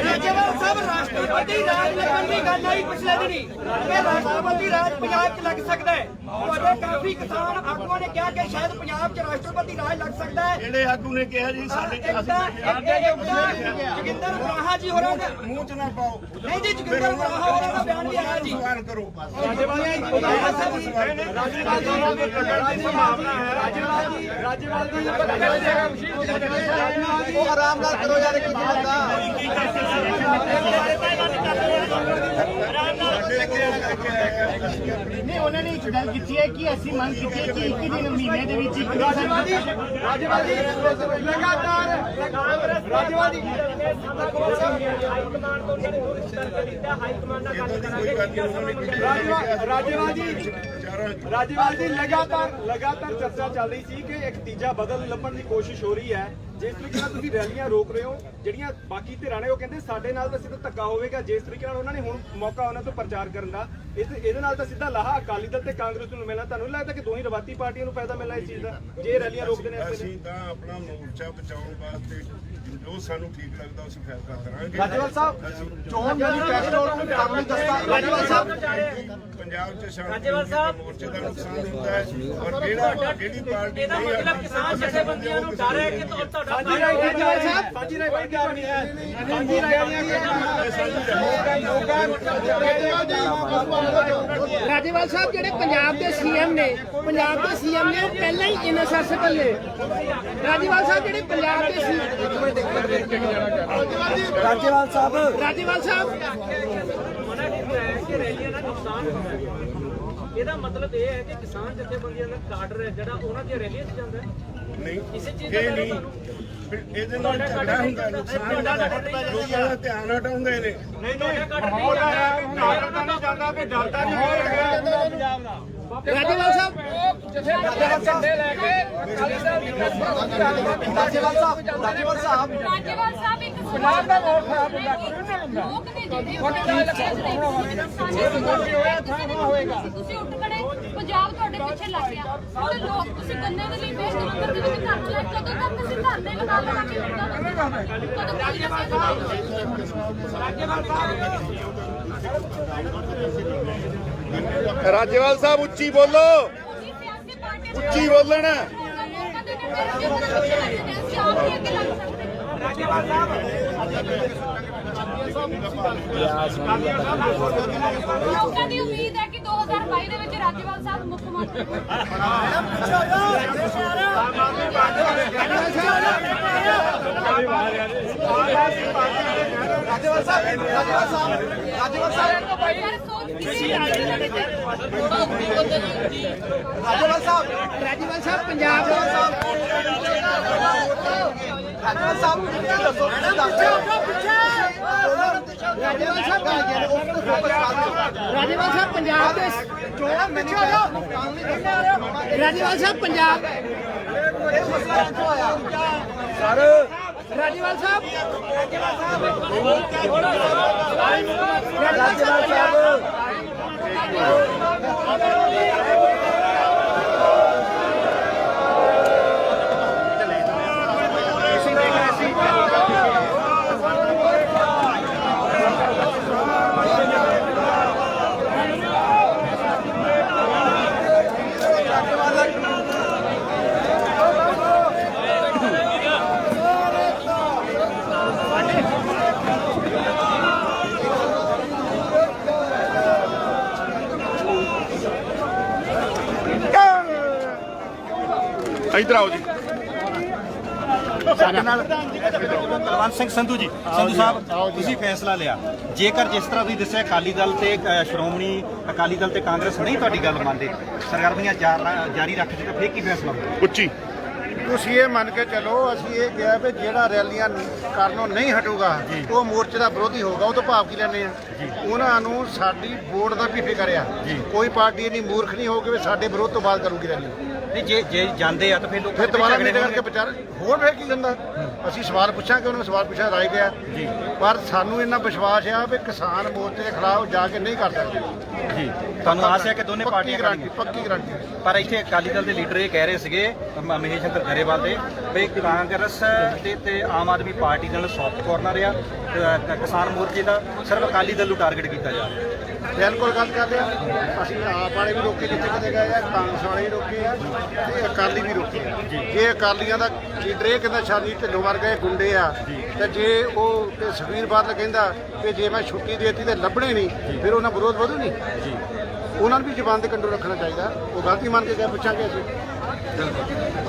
ਰਾਜੇਵਾਲ ਸਾਹਿਬ ਰਾਸ਼ਟਰਪਤੀ ਰਾਜ ਲੱਗਣ ਦੀ ਗੱਲ ਆਈ ਪਿਛਲੇ ਦਿਨੀ ਕਿ ਰਾਸ਼ਟਰਪਤੀ ਰਾਜ ਪੰਜਾਬ 'ਚ ਲੱਗ ਸਕਦਾ ਹੈ। ਤੁਹਾਡੇ ਕਾਫੀ ਕਿਸਾਨ ਆਗੂਆਂ ਨੇ ਕਿਹਾ ਕਿ ਸ਼ਾਇਦ ਪੰਜਾਬ 'ਚ ਰਾਸ਼ਟਰਪਤੀ ਰਾਜ ਲੱਗ ਸਕਦਾ ਹੈ। ਜਿਹੜੇ ਆਗੂ ਨੇ ਕਿਹਾ ਜੀ ਸਾਡੇ ਜੋਗਿੰਦਰ ਬਰਾਹਾ ਜੀ ਹੋਰਾਂ ਦਾ ਮੂੰਹ 'ਚ ਨਾ ਪਾਓ। ਨਹੀਂ ਜੀ ਜੋਗਿੰਦਰ ਬਰਾਹਾ ਹੋਰਾਂ ਦਾ ਬਿਆਨ ਵੀ ਆਇਆ ਜੀ। ਸਵਾਲ ਕਰੋ। ਉਹ ਆਰਾਮ ਨਾਲ ਕਰੋ ਯਾਰ ਕੀ ਹੁੰਦਾ। ਨਹੀਂ ਉਹਨਾਂ ਨੇ ਇੱਕ ਗੱਲ ਕੀਤੀ ਹੈ ਕਿ ਅਸੀਂ ਮੰਗ ਕੀਤੀ ਹੈ ਕਿ ਇੱਕ ਦਿਨ ਮਹੀਨੇ ਦੇ ਵਿੱਚ ਇੱਕ ਦਿਨ ਰਾਜੇਵਾਲ ਜੀ ਲਗਾਤਾਰ ਰਾਜੇਵਾਲ ਜੀ ਰਾਜੇਵਾਲ ਜੀ ਲਗਾਤਾਰ ਚਰਚਾ ਚੱਲ ਰਹੀ ਸੀ ਕਿ ਇੱਕ ਤੀਜਾ ਬਦਲ ਲੱਭਣ ਦੀ ਕੋਸ਼ਿਸ਼ ਹੋ ਰਹੀ ਹੈ। ਜਿਸ ਤਰੀਕੇ ਨਾਲ ਤੁਸੀਂ ਰੈਲੀਆਂ ਰੋਕ ਰਹੇ ਹੋ, ਜਿਹੜੀਆਂ ਬਾਕੀ ਧਿਰਾਂ ਨੇ ਉਹ ਕਹਿੰਦੇ ਸਾਡੇ ਨਾਲ ਤਾਂ ਸਿੱਧਾ ਧੱਕਾ ਹੋਵੇਗਾ। ਜਿਸ ਤਰੀਕੇ ਨਾਲ ਉਹਨਾਂ ਨੇ ਹੁਣ ਮੌਕਾ ਉਹਨਾਂ ਤੋਂ ਪ੍ਰਚਾਰ ਕਰਨ ਦਾ, ਇਹਦੇ ਨਾਲ ਤਾਂ ਸਿੱਧਾ ਲਾਹਾ ਅਕਾਲੀ ਦਲ ਤੇ ਕਾਂਗਰਸ ਨੂੰ ਮਿਲਣਾ। ਤੁਹਾਨੂੰ ਲੱਗਦਾ ਕਿ ਦੋਹੀਂ ਰਵਾਤੀ ਪਾਰਟੀਆਂ ਨੂੰ ਫਾਇਦਾ ਮਿਲਣਾ ਇਸ ਚੀਜ਼ ਦਾ ਜੇ ਰੈਲੀਆਂ ਰੋਕਦੇ ਨੇ? ਅਸੀਂ ਤਾਂ ਆਪਣਾ ਮੋਰਚਾ ਬਚਾਉਣ ਵਾਸਤੇ ਜੋ ਸਾਨੂੰ ਠੀਕ ਲੱਗਦਾ ਅਸੀਂ ਫੈਸਲਾ ਕਰਾਂਗੇ। ਰਾਜੇਵਾਲ ਸਾਹਿਬ ਚੋਣ ਮੈਨੀਫੈਸਟੋ ਤੁਹਾਨੂੰ ਦੱਸਦਾ ਰਾਜੇਵਾਲ ਸਾਹਿਬ ਪੰਜਾਬ 'ਚ ਸ਼ਾਂਤੀ ਮੋਰਚੇ ਦਾ ਨੁਕਸਾਨ ਹੁੰਦਾ ਹੈ ਔਰ ਜਿਹੜੀ ਪਾਰਟੀ ਨਹੀਂ ਮਤਲਬ ਕਿਸਾਨ ਜਥੇਬੰਦੀਆਂ ਨੂੰ ਡਰ ਹੈ ਕਿ ਤੁਹਾਡਾ ਸਾਂਝੀ ਰਾਏ ਨਹੀਂ ਹੈ ਸਾਂਝੀ ਰਾਜੇਵਾਲ ਸਾਹਿਬ ਜਿਹੜੇ ਪੰਜਾਬ ਦੇ ਸੀਐਮ ਨੇ ਉਹ ਪਹਿਲਾਂ ਹੀ ਇਨਸੈਸਬਲ ਨੇ। ਰਾਜੇਵਾਲ ਸਾਹਿਬ ਜਿਹੜੇ ਪੰਜਾਬ ਦੇ ਰਾਜੇਵਾਲ ਸਾਹਿਬ ਮਨਾ ਕੀਤਾ ਹੈ ਕਿ ਰੈਲੀਆਂ ਦਾ ਨੁਕਸਾਨ ਹੁੰਦਾ ਹੈ। ਇਹਦਾ ਮਤਲਬ ਇਹ ਹੈ ਕਿ ਕਿਸਾਨ ਜਥੇਬੰਦੀਆਂ ਦਾ ਕਾਡਰ ਹੈ ਜਿਹੜਾ ਉਹਨਾਂ ਦੀਆਂ ਰੈਲੀਆਂ 'ਚ ਜਾਂਦਾ ਹੈ। ਨਹੀਂ ਇਸੇ ਚੀਜ਼ ਇਹ ਦਾ ਨਹੀਂ ਫਿਰ ਇਹਦੇ ਨਾਲ ਝਗੜਾ ਹੁੰਦਾ ਨੁਕਸਾਨ ਹੁੰਦਾ ਲੋਕਾਂ ਦਾ ਧਿਆਨ ਹਟਾਉਂਦੇ ਨੇ। ਰਾਜੇਵਾਲ ਸਾਹਿਬ ਜਿੱਥੇ ਝੰਡੇ ਲੈ ਕੇ ਅਕਾਲੀ ਦਲ ਦੀ ਰਾਜੇਵਾਲ ਸਾਹਿਬ ਇੱਕ ਪੰਜਾਬ ਦਾ ਮੋੜ ਖਰਾਬ ਹੁੰਦਾ ਕ੍ਰਿਮੀਨਲ ਹੁੰਦਾ ਲੋਕ ਨੇ ਜਿਹੜੇ ਹੋਏਗਾ ਤੁਸੀਂ ਉੱਠ ਖੜੇ ਪੰਜਾਬ ਤੁਹਾਡੇ ਪਿੱਛੇ ਲੱਗ ਗਿਆ ਤੇ ਲੋਕ ਤੁਸੀਂ ਗੰਨੇ ਦੇ ਲਈ ਬੇਸ਼ਰਮ ਦੇ ਵਿੱਚ ਘਰ ਲੈ ਕਦੋਂ ਤੱਕ ਅਸੀਂ ਘਰ ਦੇ ਲਗਾ ਲਗਾ ਕੇ ਕਦੋਂ ਰਾਜੇਵਾਲ ਸਾਹਿਬ ਉੱਚੀ ਬੋਲੋ, ਉੱਚੀ ਬੋਲਣਾ। ਲੋਕਾਂ ਦੀ ਉਮੀਦ ਹੈ ਕਿ 2022 ਦੇ ਵਿੱਚ ਰਾਜੇਵਾਲ ਸਾਹਿਬ ਮੁੱਖ ਮੰਤਰੀ ਰਾਜੇਵਾਲ ਸਾਹਿਬ ਪੰਜਾਬ ਰਾਜੇਵਾਲ ਸਾਹਿਬ ਪੰਜਾਬ ਦੇ ਰਾਜੇਵਾਲ ਸਾਹਿਬ ਪੰਜਾਬ ਰਾਜੇਵਾਲ ਸਾਹਿਬ ਇੱਧਰ ਆਓ ਜੀ। ਸਾਡੇ ਨਾਲ ਕੁਲਵੰਤ ਸਿੰਘ ਸੰਧੂ ਜੀ। ਸੰਧੂ ਸਾਹਿਬ ਤੁਸੀਂ ਫੈਸਲਾ ਲਿਆ, ਜੇਕਰ ਜਿਸ ਤਰ੍ਹਾਂ ਤੁਸੀਂ ਦੱਸਿਆ ਅਕਾਲੀ ਦਲ ਤੇ ਸ਼੍ਰੋਮਣੀ ਅਕਾਲੀ ਦਲ ਤੇ ਕਾਂਗਰਸ ਨਹੀਂ ਤੁਹਾਡੀ ਗੱਲ ਮੰਨਦੇ, ਸਰਗਰਮੀਆਂ ਜਾਰੀ ਰੱਖਦੇ ਤਾਂ ਫਿਰ ਕੀ ਫੈਸਲਾ ਹੋਊਗਾ? ਉੱਚੀ ਤੁਸੀਂ ਇਹ ਮੰਨ ਕੇ ਚਲੋ ਅਸੀਂ ਇਹ ਕਿਹਾ ਵੀ ਜਿਹੜਾ ਰੈਲੀਆਂ ਕਰਨੋਂ ਨਹੀਂ ਹਟੂਗਾ ਉਹ ਮੋਰਚੇ ਦਾ ਵਿਰੋਧੀ ਹੋਊਗਾ। ਉਹ ਤੋਂ ਭਾਵ ਕੀ ਲੈਂਦੇ ਆ ਉਹਨਾਂ ਨੂੰ ਸਾਡੀ ਵੋਟ ਦਾ ਵੀ ਫਿਕਰ ਆ। ਕੋਈ ਪਾਰਟੀ ਇੰਨੀ ਮੂਰਖ ਨਹੀਂ ਹੋਊਗੀ ਵੀ ਸਾਡੇ ਵਿਰੋਧ ਤੋਂ ਬਾਅਦ ਕਰੂਗੀ ਰੈਲੀ। ਨਹੀਂ ਜੇ ਜਾਂਦੇ ਆ ਤਾਂ ਫਿਰ ਲੋਕ ਫਿਰ ਦੁਬਾਰਾ ਮੀਟਿੰਗ ਕਰਕੇ ਵਿਚਾਰ ਹੋਰ ਫਿਰ ਕੀ ਹੁੰਦਾ। ਅਸੀਂ ਸਵਾਲ ਪੁੱਛਾਂਗੇ, ਉਹਨਾਂ ਨੂੰ ਸਵਾਲ ਪੁੱਛਿਆ ਰਾਏ ਗਿਆ ਪਰ ਸਾਨੂੰ ਇੰਨਾ ਵਿਸ਼ਵਾਸ ਆ ਵੀ ਕਿਸਾਨ ਮੋਰਚੇ ਦੇ ਖਿਲਾਫ ਜਾ ਕੇ ਨਹੀਂ ਕਰ ਸਕਦੇ ਜੀ। ਤੁਹਾਨੂੰ ਆਸ ਹੈ ਕਿ ਦੋਨੇ ਪਾਰਟੀਆਂ ਗਰੰਟੀ ਪੱਕੀ ਗਰੰਟੀ। ਪਰ ਇੱਥੇ ਅਕਾਲੀ ਦਲ ਦੇ ਲੀਡਰ ਇਹ ਕਹਿ ਰਹੇ ਸੀਗੇ ਮਹੇਸ਼ ਚੰਦਰ ਗਰੇਵਾਲ ਦੇ ਵੀ ਕਾਂਗਰਸ ਤੇ ਆਮ ਆਦਮੀ ਪਾਰਟੀ ਨਾਲ ਸੌਫਟ ਕਾਰਨਰ ਆ, ਕਿਸਾਨ ਮੋਰਚੇ ਦਾ ਸਿਰਫ ਅਕਾਲੀ ਦਲ ਨੂੰ ਟਾਰਗੇਟ ਕੀਤਾ ਜਾ ਰਿਹਾ। ਬਿਲਕੁਲ ਗੱਲ ਕਰਦੇ ਆ। ਅਸੀਂ ਆਪ ਵਾਲੇ ਵੀ ਰੋਕੇ ਜਿੱਥੇ ਕਿਤੇ ਗਏ ਆ, ਕਾਂਗਰਸ ਵਾਲੇ ਵੀ ਰੋਕੇ ਆ ਤੇ ਅਕਾਲੀ ਵੀ ਰੋਕੇ ਆ। ਜੇ ਅਕਾਲੀਆਂ ਦਾ ਲੀਡਰ ਇਹ ਕਹਿੰਦਾ ਸ਼ਾਦੀ ਢਿੱਲੋਂ ਵਰਗੇ ਗੁੰਡੇ ਆ ਤੇ ਜੇ ਉਹ ਸੁਖਬੀਰ ਬਾਦਲ ਕਹਿੰਦਾ ਕਿ ਜੇ ਮੈਂ ਛੁੱਟੀ ਦੇਤੀ ਤੇ ਲੱਭਣੇ ਨਹੀਂ, ਫਿਰ ਉਹਨਾਂ ਵਿਰੋਧ ਵਧੂ ਨਹੀਂ। ਉਹਨਾਂ ਨੂੰ ਵੀ ਜ਼ੁਬਾਨ ਦੇ ਕੰਟਰੋਲ ਰੱਖਣਾ ਚਾਹੀਦਾ। ਉਹ ਗਲਤੀ ਮੰਨ ਕੇ ਕਿਹਾ ਪੁੱਛਾਂਗੇ ਅਸੀਂ।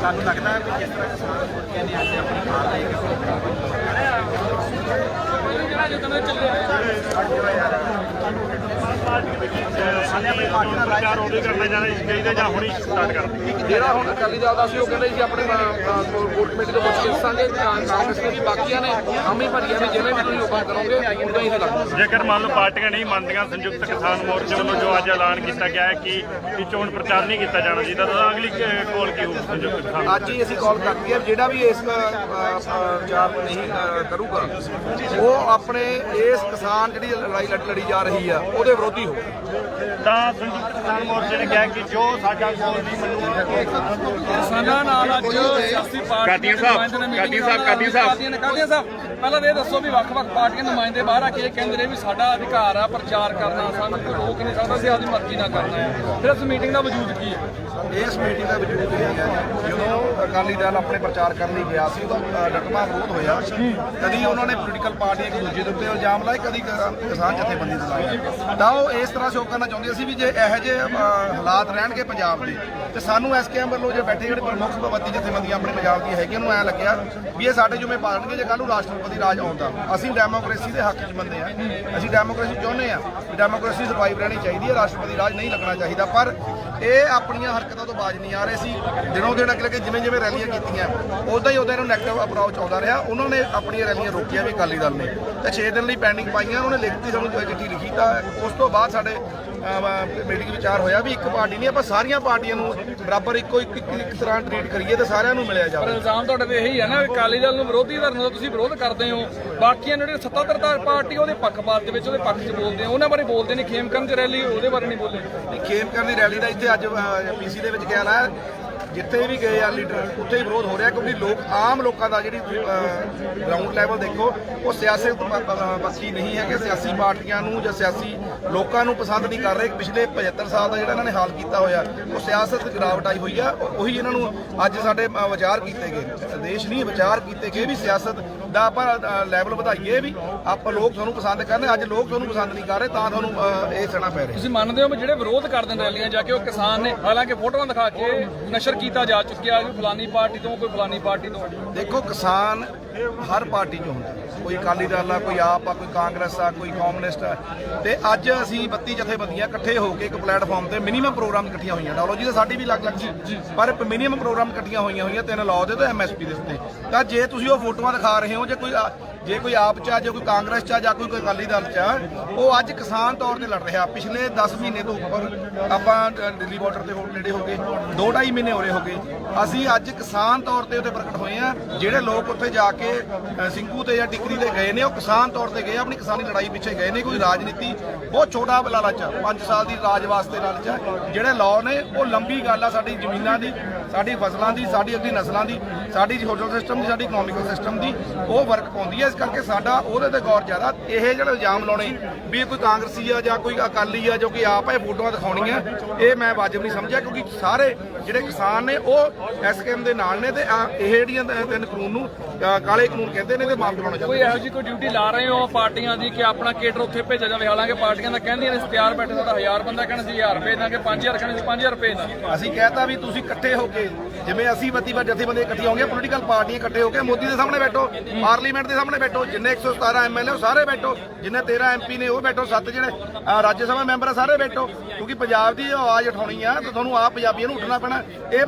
ਸਾਨੂੰ ਲੱਗਦਾ ਹੈ ਕਿ ਜਿਸ ਤਰ੍ਹਾਂ ਕਿਸਾਨ ਮੋਰਚੇ ਨੇ ਅੱਜ ਆਪਣੀ ਕਾਰਵਾਈ ਜਿਹੜਾ ਹੁਣ ਅਕਾਲੀ ਦਲ ਦਾ ਸੀ ਉਹ ਕਹਿੰਦੇ ਸੀ ਆਪਣੇ ਕੋਰ ਕਮੇਟੀ ਤੋਂ ਪੁੱਛ ਕੇ ਦੱਸਾਂਗੇ। ਕਾਂਗਰਸ ਦੇ ਵੀ ਬਾਕੀਆਂ ਨੇ ਹਾਮੀ ਭਰੀਆਂ ਨੇ, ਜਿਵੇਂ ਵੀ ਤੁਸੀਂ ਹੁਕਮ ਕਰੋਗੇ ਉਦਾਂ ਹੀ ਲੱਗਦਾ। ਜੇਕਰ ਮੰਨ ਲਓ ਪਾਰਟੀਆਂ ਨਹੀਂ ਮੰਨਦੀਆਂ, ਸੰਯੁਕਤ ਕਿਸਾਨ ਮੋਰਚੇ ਵੱਲੋਂ ਜੋ ਅੱਜ ਐਲਾਨ ਕੀਤਾ ਗਿਆ ਹੈ ਕਿ ਚੋਣ ਪ੍ਰਚਾਰ ਨਹੀਂ ਕੀਤਾ ਜਾਣਾ ਚਾਹੀਦਾ, ਤਾਂ ਅਗਲੀ ਕੋਲ ਕੀ ਹੋਊ ਸੰਯੁਕਤ ਕਿਸਾਨ? ਅੱਜ ਹੀ ਅਸੀਂ ਕਾਲ ਕਰਤੀ ਹੈ ਜਿਹੜਾ ਵੀ ਇਸ ਪ੍ਰਚਾਰ ਨਹੀਂ ਕਰੂਗਾ ਉਹ ਆਪਣੇ ਇਸ ਕਿਸਾਨ ਜਿਹੜੀ ਲੜਾਈ ਲੜੀ ਜਾ ਰਹੀ ਆ ਉਹਦੇ ਵਿਰੁੱਧ ਵਿਰੋਧੀ ਹੋ। ਤਾਂ ਸੰਯੁਕਤ ਕਿਸਾਨ ਮੋਰਚੇ ਨੇ ਕਿਹਾ ਕਿ ਜੋ ਸਾਡਾ ਕੋਲ ਨਹੀਂ ਮੰਨੂਗਾ ਕਿਸਾਨਾਂ ਨਾਲ ਅੱਜ ਸਿਆਸੀ ਪਾਰਟੀਆਂ ਦੇ ਨੁਮਾਇੰਦੇ ਨੇ ਮੀਟਿੰਗ ਕਾਦੀਆਂ ਸਾਹਿਬ ਪਹਿਲਾਂ ਇਹ ਦੱਸੋ ਵੀ ਵੱਖ-ਵੱਖ ਪਾਰਟੀਆਂ ਦੇ ਨੁਮਾਇੰਦੇ ਬਾਹਰ ਆ ਕੇ ਇਹ ਕਹਿੰਦੇ ਨੇ ਵੀ ਸਾਡਾ ਅਧਿਕਾਰ ਆ ਪ੍ਰਚਾਰ ਕਰਨਾ, ਸਾਨੂੰ ਕੋਈ ਰੋਕ ਨਹੀਂ ਸਕਦਾ, ਅਸੀਂ ਆਪਣੀ ਮਰਜ਼ੀ ਨਾਲ ਕਰਨਾ ਹੈ। ਫਿਰ ਇਸ ਮੀਟਿੰਗ ਦਾ ਵਜੂਦ ਕੀ ਹੈ? ਇਸ ਮੀਟਿੰਗ ਦਾ ਵਜੂਦ ਇਹ ਹੈ ਜਦੋਂ ਅਕਾਲੀ ਦਲ ਆਪਣੇ ਪ੍ਰਚਾਰ ਕਰਨ ਲਈ ਗਿਆ ਸੀ ਉਹਦਾ ਡਟਵਾ ਵਿਰੋਧ ਹੋਇਆ। ਕਦੀ ਉਹਨਾਂ ਨੇ ਪੋਲੀਟੀਕਲ ਪਾਰਟੀ ਇੱਕ ਦੂਜੇ ਦੇ ਉੱਤੇ ਇਲਜ਼ਾਮ ਲਾਏ, ਕਦੀ ਕਿਸਾਨ ਜਥੇਬੰਦੀ ਤੇ ਲਾਏ। ਤਾਂ ਉਹ ਇਸ ਤਰ੍ਹਾਂ ਸ਼ੋਅ ਕਰਨਾ ਚਾਹੁੰਦੇ ਸੀ ਵੀ ਜੇ ਇਹੋ ਜਿਹੇ ਹਾਲਾਤ ਰਹਿਣਗੇ ਪੰਜਾਬ ਦੇ ਤੇ ਸਾਨੂੰ ਐਸਕੇਐਮ ਵੱਲੋਂ ਜੇ ਬੈਠੇ ਜਿਹੜੇ ਪ੍ਰਮੁੱਖ ਸਭਾਪਤੀ ਜਥੇਬੰਦੀਆਂ ਆਪਣੇ ਪੰਜਾਬ ਦੀ ਹੈਗੀਆਂ ਨੂੰ ਐਂ ਲੱਗਿਆ ਵੀ ਇਹ ਸਾਡੇ ਜਿਵੇਂ ਪਾਲਣਗੇ ਜੇ ਕੱਲ੍ਹ ਨੂੰ ਰਾਸ਼ਟਰਪਤੀ ਰਾਜ ਆਉਂਦਾ। ਅਸੀਂ ਡੈਮੋਕ੍ਰੇਸੀ ਦੇ ਹੱਕ 'ਚ ਬੰਦੇ ਆ, ਅਸੀਂ ਡੈਮੋਕ੍ਰੇਸੀ ਚਾਹੁੰਦੇ ਆ ਵੀ ਡੈਮੋਕ੍ਰੇਸੀ ਸਰਵਾਈਵ ਰਹਿਣੀ ਚਾਹੀਦੀ ਹੈ, ਰਾਸ਼ਟਰਪਤੀ ਰਾਜ ਨਹੀਂ ਲੱਗਣਾ ਚਾਹੀਦਾ। ਪਰ ਇਹ ਆਪਣੀਆਂ ਹਰਕਤਾਂ ਤੋਂ ਬਾਜ਼ ਨਹੀਂ ਆ ਰਹੇ ਸੀ। ਦਿਨੋਂ ਦਿਨ ਅੱਗੇ ਲੱਗੇ ਜਿਵੇਂ ਜਿਵੇਂ ਰੈਲੀਆਂ ਕੀਤੀਆਂ ਉਦਾਂ ਹੀ ਇਹਨੂੰ ਨੈਗੇਟਿਵ ਅਪਰੋਚ ਆਉਂਦਾ ਰਿਹਾ। ਉਹਨਾਂ ਨੇ ਆਪਣੀਆਂ ਰੈਲੀਆਂ ਰੋਕੀਆਂ ਵੀ ਅਕਾਲੀ ਦਲ ਨੇ ਤੇ 6 ਦਿਨ ਲਈ ਪੈਂਡਿੰਗ ਪਾਈਆਂ। ਉਹਨਾਂ ਨੇ ਲਿਖਤੀ ਸਾਨੂੰ ਚਿੱਠੀ ਲਿਖੀ ਤਾਂ ਉਸ ਤੋਂ ਬਾਅਦ ਸਾਡੇ ਮੀਟਿੰਗ ਵਿਚਾਰ ਹੋਇਆ ਵੀ ਇੱਕ ਪਾਰਟੀ ਨਹੀਂ, ਆਪਾਂ ਸਾਰੀਆਂ ਪਾਰਟੀਆਂ ਨੂੰ ਬਰਾਬਰ ਇੱਕ ਤਰ੍ਹਾਂ ਟ੍ਰੀਟ ਕਰੀਏ ਤੇ ਸਾਰਿਆਂ ਨੂੰ ਮਿਲਿਆ ਜਾਵੇ। ਪਰ ਇਲਜ਼ਾਮ ਤੁਹਾਡੇ ਤੇ ਇਹੀ ਹੈ ਨਾ ਵੀ ਅਕਾਲੀ ਦਲ ਨੂੰ ਵਿਰੋਧੀ ਧਰਨ ਦਾ ਤੁਸੀਂ ਵਿਰੋਧ ਕਰਦੇ ਹੋ, ਬਾਕੀਆਂ ਜਿਹੜੇ ਸੱਤਾਧਾਰ ਪਾਰਟੀ ਉਹਦੇ ਪੱਖਪਾਤ ਦੇ ਵਿੱਚ ਉਹਦੇ ਪੱਖ 'ਚ ਬੋਲਦੇ ਆ, ਉਹਨਾਂ ਬਾਰੇ ਬੋਲਦੇ ਨੇ। ਖੇਮ ਕਰਨ 'ਚ ਰੈਲੀ ਉਹਦੇ ਬਾਰੇ ਨਹੀਂ ਬੋਲੇ। ਖੇਮ ਕਰਨ ਦੀ ਰੈਲੀ ਦਾ ਇੱਥੇ ਅੱਜ ਪੀਸੀ ਦੇ ਵਿੱਚ ਗਿਆ ਨਾ, ਜਿੱਥੇ ਵੀ ਗਏ ਆ ਲੀਡਰ ਉੱਥੇ ਹੀ ਵਿਰੋਧ ਹੋ ਰਿਹਾ ਕਿਉਂਕਿ ਲੋਕ ਆਮ ਲੋਕਾਂ ਦਾ ਜਿਹੜੀ ਗਰਾਊਂਡ ਲੈਵਲ ਦੇਖੋ ਉਹ ਸਿਆਸਤ ਪੱਖੀ ਨਹੀਂ ਹੈ ਕਿ ਸਿਆਸੀ ਪਾਰਟੀਆਂ ਨੂੰ ਜਾਂ ਸਿਆਸੀ ਲੋਕਾਂ ਨੂੰ ਪਸੰਦ ਨਹੀਂ ਕਰ ਰਹੇ। ਪਿਛਲੇ 75 ਸਾਲ ਦਾ ਜਿਹੜਾ ਇਹਨਾਂ ਨੇ ਹਾਲ ਕੀਤਾ ਹੋਇਆ ਉਹ ਸਿਆਸਤ ਗਿਰਾਵਟ ਆਈ ਹੋਈ ਆ। ਉਹੀ ਇਹਨਾਂ ਨੂੰ ਅੱਜ ਸਾਡੇ ਵਿਚਾਰ ਕੀਤੇ ਗਏ, ਦੇਸ਼ ਨਹੀਂ ਵਿਚਾਰ ਕੀਤੇ ਗਏ ਵੀ ਸਿਆਸਤ ਦਾ ਆਪਾਂ ਲੈਵਲ ਵਧਾਈਏ, ਵੀ ਆਪਾਂ ਲੋਕ ਤੁਹਾਨੂੰ ਪਸੰਦ ਕਰਦੇ। ਅੱਜ ਲੋਕ ਤੁਹਾਨੂੰ ਪਸੰਦ ਨਹੀਂ ਕਰ ਰਹੇ ਤਾਂ ਤੁਹਾਨੂੰ ਇਹ ਸਹਿਣਾ ਪੈ ਰਿਹਾ। ਤੁਸੀਂ ਮੰਨਦੇ ਹੋ ਵੀ ਜਿਹੜੇ ਵਿਰੋਧ ਕਰਦੇ ਨੇ ਰੈਲੀਆਂ ਜਾ ਕੇ ਉਹ ਕਿਸਾਨ ਨੇ, ਹਾਲਾਂਕਿ ਫੋਟੋਆਂ ਦਿਖਾ ਕੇ ਨਸ਼ਰ ਕੀਤਾ ਜਾ ਚੁੱਕਿਆ ਕਿ ਫਲਾਨੀ ਪਾਰਟੀ ਤੋਂ ਕੋਈ ਫਲਾਨੀ ਪਾਰਟੀ ਤੋਂ। ਦੇਖੋ ਕਿਸਾਨ ਹਰ ਪਾਰਟੀ 'ਚ ਹੁੰਦਾ, ਕੋਈ ਅਕਾਲੀ ਦਲ ਆ, ਕੋਈ ਆਪ ਆ, ਕੋਈ ਕਾਂਗਰਸ ਆ, ਕੋਈ ਕਮਿਊਨਿਸਟ ਆ। ਤੇ ਅੱਜ ਅਸੀਂ 32 ਜਥੇਬੰਦੀਆਂ ਇਕੱਠੇ ਹੋ ਕੇ ਇੱਕ ਪਲੇਟਫਾਰਮ ਤੇ ਮਿਨੀਮਮ ਪ੍ਰੋਗਰਾਮ ਇਕੱਠੀਆਂ ਹੋਈਆਂ। ਡਾਇਲੋਜੀ ਤਾਂ ਸਾਡੀ ਵੀ ਅਲੱਗ-ਅਲੱਗ ਸੀ ਪਰ ਮਿਨੀਮਮ ਪ੍ਰੋਗਰਾਮ ਇਕੱਠੀਆਂ ਹੋਈਆਂ 3 ਲਾਅ ਦੇ ਤੇ ਐਮਐਸਪੀ ਦੇ ਉੱਤੇ। ਤਾਂ ਜੇ ਤੁਸੀਂ ਉਹ ਫੋਟੋਆਂ ਦਿਖਾ ਰਹੇ ਹੋ ਜੇ ਕੋਈ ਆਪ 'ਚ ਆ, ਜੇ ਕੋਈ ਕਾਂਗਰਸ 'ਚ ਆ ਜਾਂ ਕੋਈ ਅਕਾਲੀ ਦਲ 'ਚ ਆ, ਉਹ ਅੱਜ ਕਿਸਾਨ ਤੌਰ ਤੇ ਲੜ ਰਿਹਾ। ਪਿਛਲੇ 10 ਮਹੀਨੇ ਤੋਂ ਉੱਪਰ ਆਪਾਂ ਦਿੱਲੀ ਬਾਰਡਰ ਤੇ ਨੇੜੇ ਹੋ ਗਏ, 2-2.5 ਮਹੀਨੇ ਹੋਰੇ ਹੋ ਗਏ। ਅਸੀਂ ਅੱਜ ਕਿਸਾਨ ਤੌਰ ਤੇ ਉੱਥੇ ਪ੍ਰਗਟ ਹੋਏ ਆ। ਜਿਹੜੇ ਲੋਕ ਉੱਥੇ ਜਾ ਕੇ ਸਿੰਘੂ ਤੇ ਜਾਂ ਟਿਕਰੀ ਤੇ ਗਏ ਨੇ ਉਹ ਕਿਸਾਨ ਤੌਰ ਤੇ ਗਏ, ਆਪਣੀ ਕਿਸਾਨੀ ਲੜਾਈ ਪਿੱਛੇ ਗਏ ਨੇ। ਕੋਈ ਰਾਜਨੀਤੀ ਬਹੁਤ ਛੋਟਾ ਲਾਲਚ ਆ, 5 ਸਾਲ ਦੀ ਰਾਜ ਵਾਸਤੇ ਲਾਲਚ ਆ। ਜਿਹੜੇ ਲਾਅ ਨੇ ਉਹ ਲੰਬੀ ਗੱਲ ਆ ਸਾਡੀ ਜ਼ਮੀਨਾਂ ਦੀ, ਸਾਡੀ ਫਸਲਾਂ ਦੀ, ਸਾਡੀ ਅਗਲੀ ਨਸਲਾਂ ਦੀ, ਸਾਡੀ ਸੋਸ਼ਲ ਸਿਸਟਮ ਦੀ, ਸਾਡੀ ਇਕਨੋਮਿਕਲ ਸਿਸਟਮ ਦੀ ਉਹ ਵਰਕ ਪਾਉਂਦੀ ਹੈ। ਇਸ ਕਰਕੇ ਸਾਡਾ ਉਹਦੇ ਤੇ ਗੌਰ ਜ਼ਿਆਦਾ। ਇਹ ਜਿਹੜੇ ਇਲਜ਼ਾਮ ਲਾਉਣੇ ਵੀ ਕੋਈ ਕਾਂਗਰਸੀ ਆ ਜਾਂ ਕੋਈ ਅਕਾਲੀ ਆ ਜੋ ਕਿ ਆਪ ਇਹ ਫੋਟੋਆਂ ਦਿਖਾਉਣੀਆਂ, ਇਹ ਮੈਂ ਵਾਜਬ ਨਹੀਂ ਸਮਝਿਆ ਕਿਉਂਕਿ ਸਾਰੇ ਜਿਹੜੇ ਕਿਸਾਨ ਨੇ ਉਹ ਐਸਕੇਐਮ ਦੇ ਨਾਲ ਨੇ ਤੇ ਇਹ ਜਿਹੜੀਆਂ 3 ਕਾਨੂੰਨ ਨੂੰ ਕਾਲੇ ਕਾਨੂੰਨ ਕਹਿੰਦੇ ਨੇ ਤੇ ਮਾਫ ਕਰਾਉਣਾ ਚਾਹੁੰਦੇ। ਕੋਈ ਇਹੋ ਜਿਹੀ ਕੋਈ ਡਿਊਟੀ ਲਾ ਰਹੇ ਹੋ ਪਾਰਟੀਆਂ ਦੀ ਕਿ ਆਪਣਾ ਕੇਡਰ ਉੱਥੇ ਭੇਜਿਆ ਜਾਵੇ? ਹਾਲਾਂਕਿ ਪਾਰਟੀਆਂ ਦਾ ਕਹਿੰਦੀਆਂ ਨੇ ਤਿਆਰ ਬੈਠੇ ਸਾਡਾ 1000 ਬੰਦਾ ਕਹਿੰਦੇ ਸੀ 1000 ਰੁਪਏ ਦਾਂਗੇ, 5000 ਕਹਿੰਦੇ ਸੀ 5000 ਰੁਪਏ ਦਾਂਗੇ। ਅਸੀਂ ਕਹਿਤਾ ਵੀ ਤੁਸੀਂ ਇਕੱਠੇ ਹੋ ਕੇ ਜਿਵੇਂ ਅਸੀਂ 32 ਜਥੇਬੰਦੀਆਂ ਇਕੱਠੀਆਂ ਹੋਣਗੀਆਂ, ਪੋਲੀਟੀਕਲ ਪਾਰਟੀਆਂ ਇਕੱਠੇ ਹੋ ਕੇ ਮੋਦੀ ਦੇ ਸਾਹਮਣੇ ਬੈਠੋ, ਪਾਰਲੀਮੈਂਟ ਦੇ ਸਾਹਮਣੇ ਬੈਠੋ, ਜਿੰਨੇ 117 ਐਮਐਲਏ ਉਹ ਸਾਰੇ ਬੈਠੋ, ਜਿੰਨੇ 13 ਐਮਪੀ ਨੇ ਉਹ ਬੈਠੋ, 7 ਜਿਹੜੇ ਰਾਜ ਸਭਾ ਮੈਂਬਰ ਆ ਸਾਰੇ ਬੈਠੋ। ਕਿਉਂਕਿ ਪੰਜਾਬ ਦੀ ਆਵਾਜ਼ ਉਠਾਉਣੀ ਆ ਤਾਂ ਤੁਹਾਨੂੰ ਆਪ ਪੰਜਾਬੀਆਂ ਨੂੰ ਉੱਠਣਾ ਪੈਣਾ। ਇਹ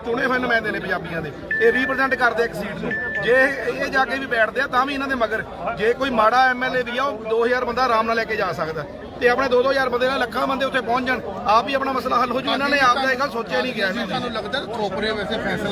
ਚੁਣੇ ਹੋਏ ਨੁਮਾਇੰਦੇ ਨੇ ਪੰਜਾਬੀਆਂ ਦੇ, ਇਹ ਰੀਪ੍ਰੈਜ਼ੈਂਟ ਕਰਦੇ ਇੱਕ ਸੀਟ ਨੂੰ। ਜੇ ਇਹ ਜਾ ਕੇ ਵੀ ਬੈਠਦੇ ਆ ਤਾਂ ਵੀ ਇਹਨਾਂ ਦੇ ਮਗਰ ਜੇ ਕੋਈ ਮਾੜਾ ਐਮਐਲਏ ਵੀ ਆ ਉਹ 2000 ਬੰਦਾ ਆਰਾਮ ਨਾਲ ਲੈ ਕੇ ਜਾ ਸਕਦਾ ਤੇ ਆਪਣੇ 2-2000 ਬੰਦੇ ਨਾਲ ਲੱਖਾਂ ਬੰਦੇ ਉੱਥੇ ਪਹੁੰਚ ਜਾਣ, ਆਪ ਹੀ ਆਪਣਾ ਮਸਲਾ ਹੱਲ ਹੋ ਜੂ। ਇਹਨਾਂ ਨੇ ਆਪ ਦਾ ਇਹ ਗੱਲ ਸੋਚਿਆ ਨਹੀਂ ਗਿਆ। ਤੁਹਾਨੂੰ ਲੱਗਦਾ ਥੋਪ ਰਹੇ ਵੈਸੇ ਫੈਸਲਾ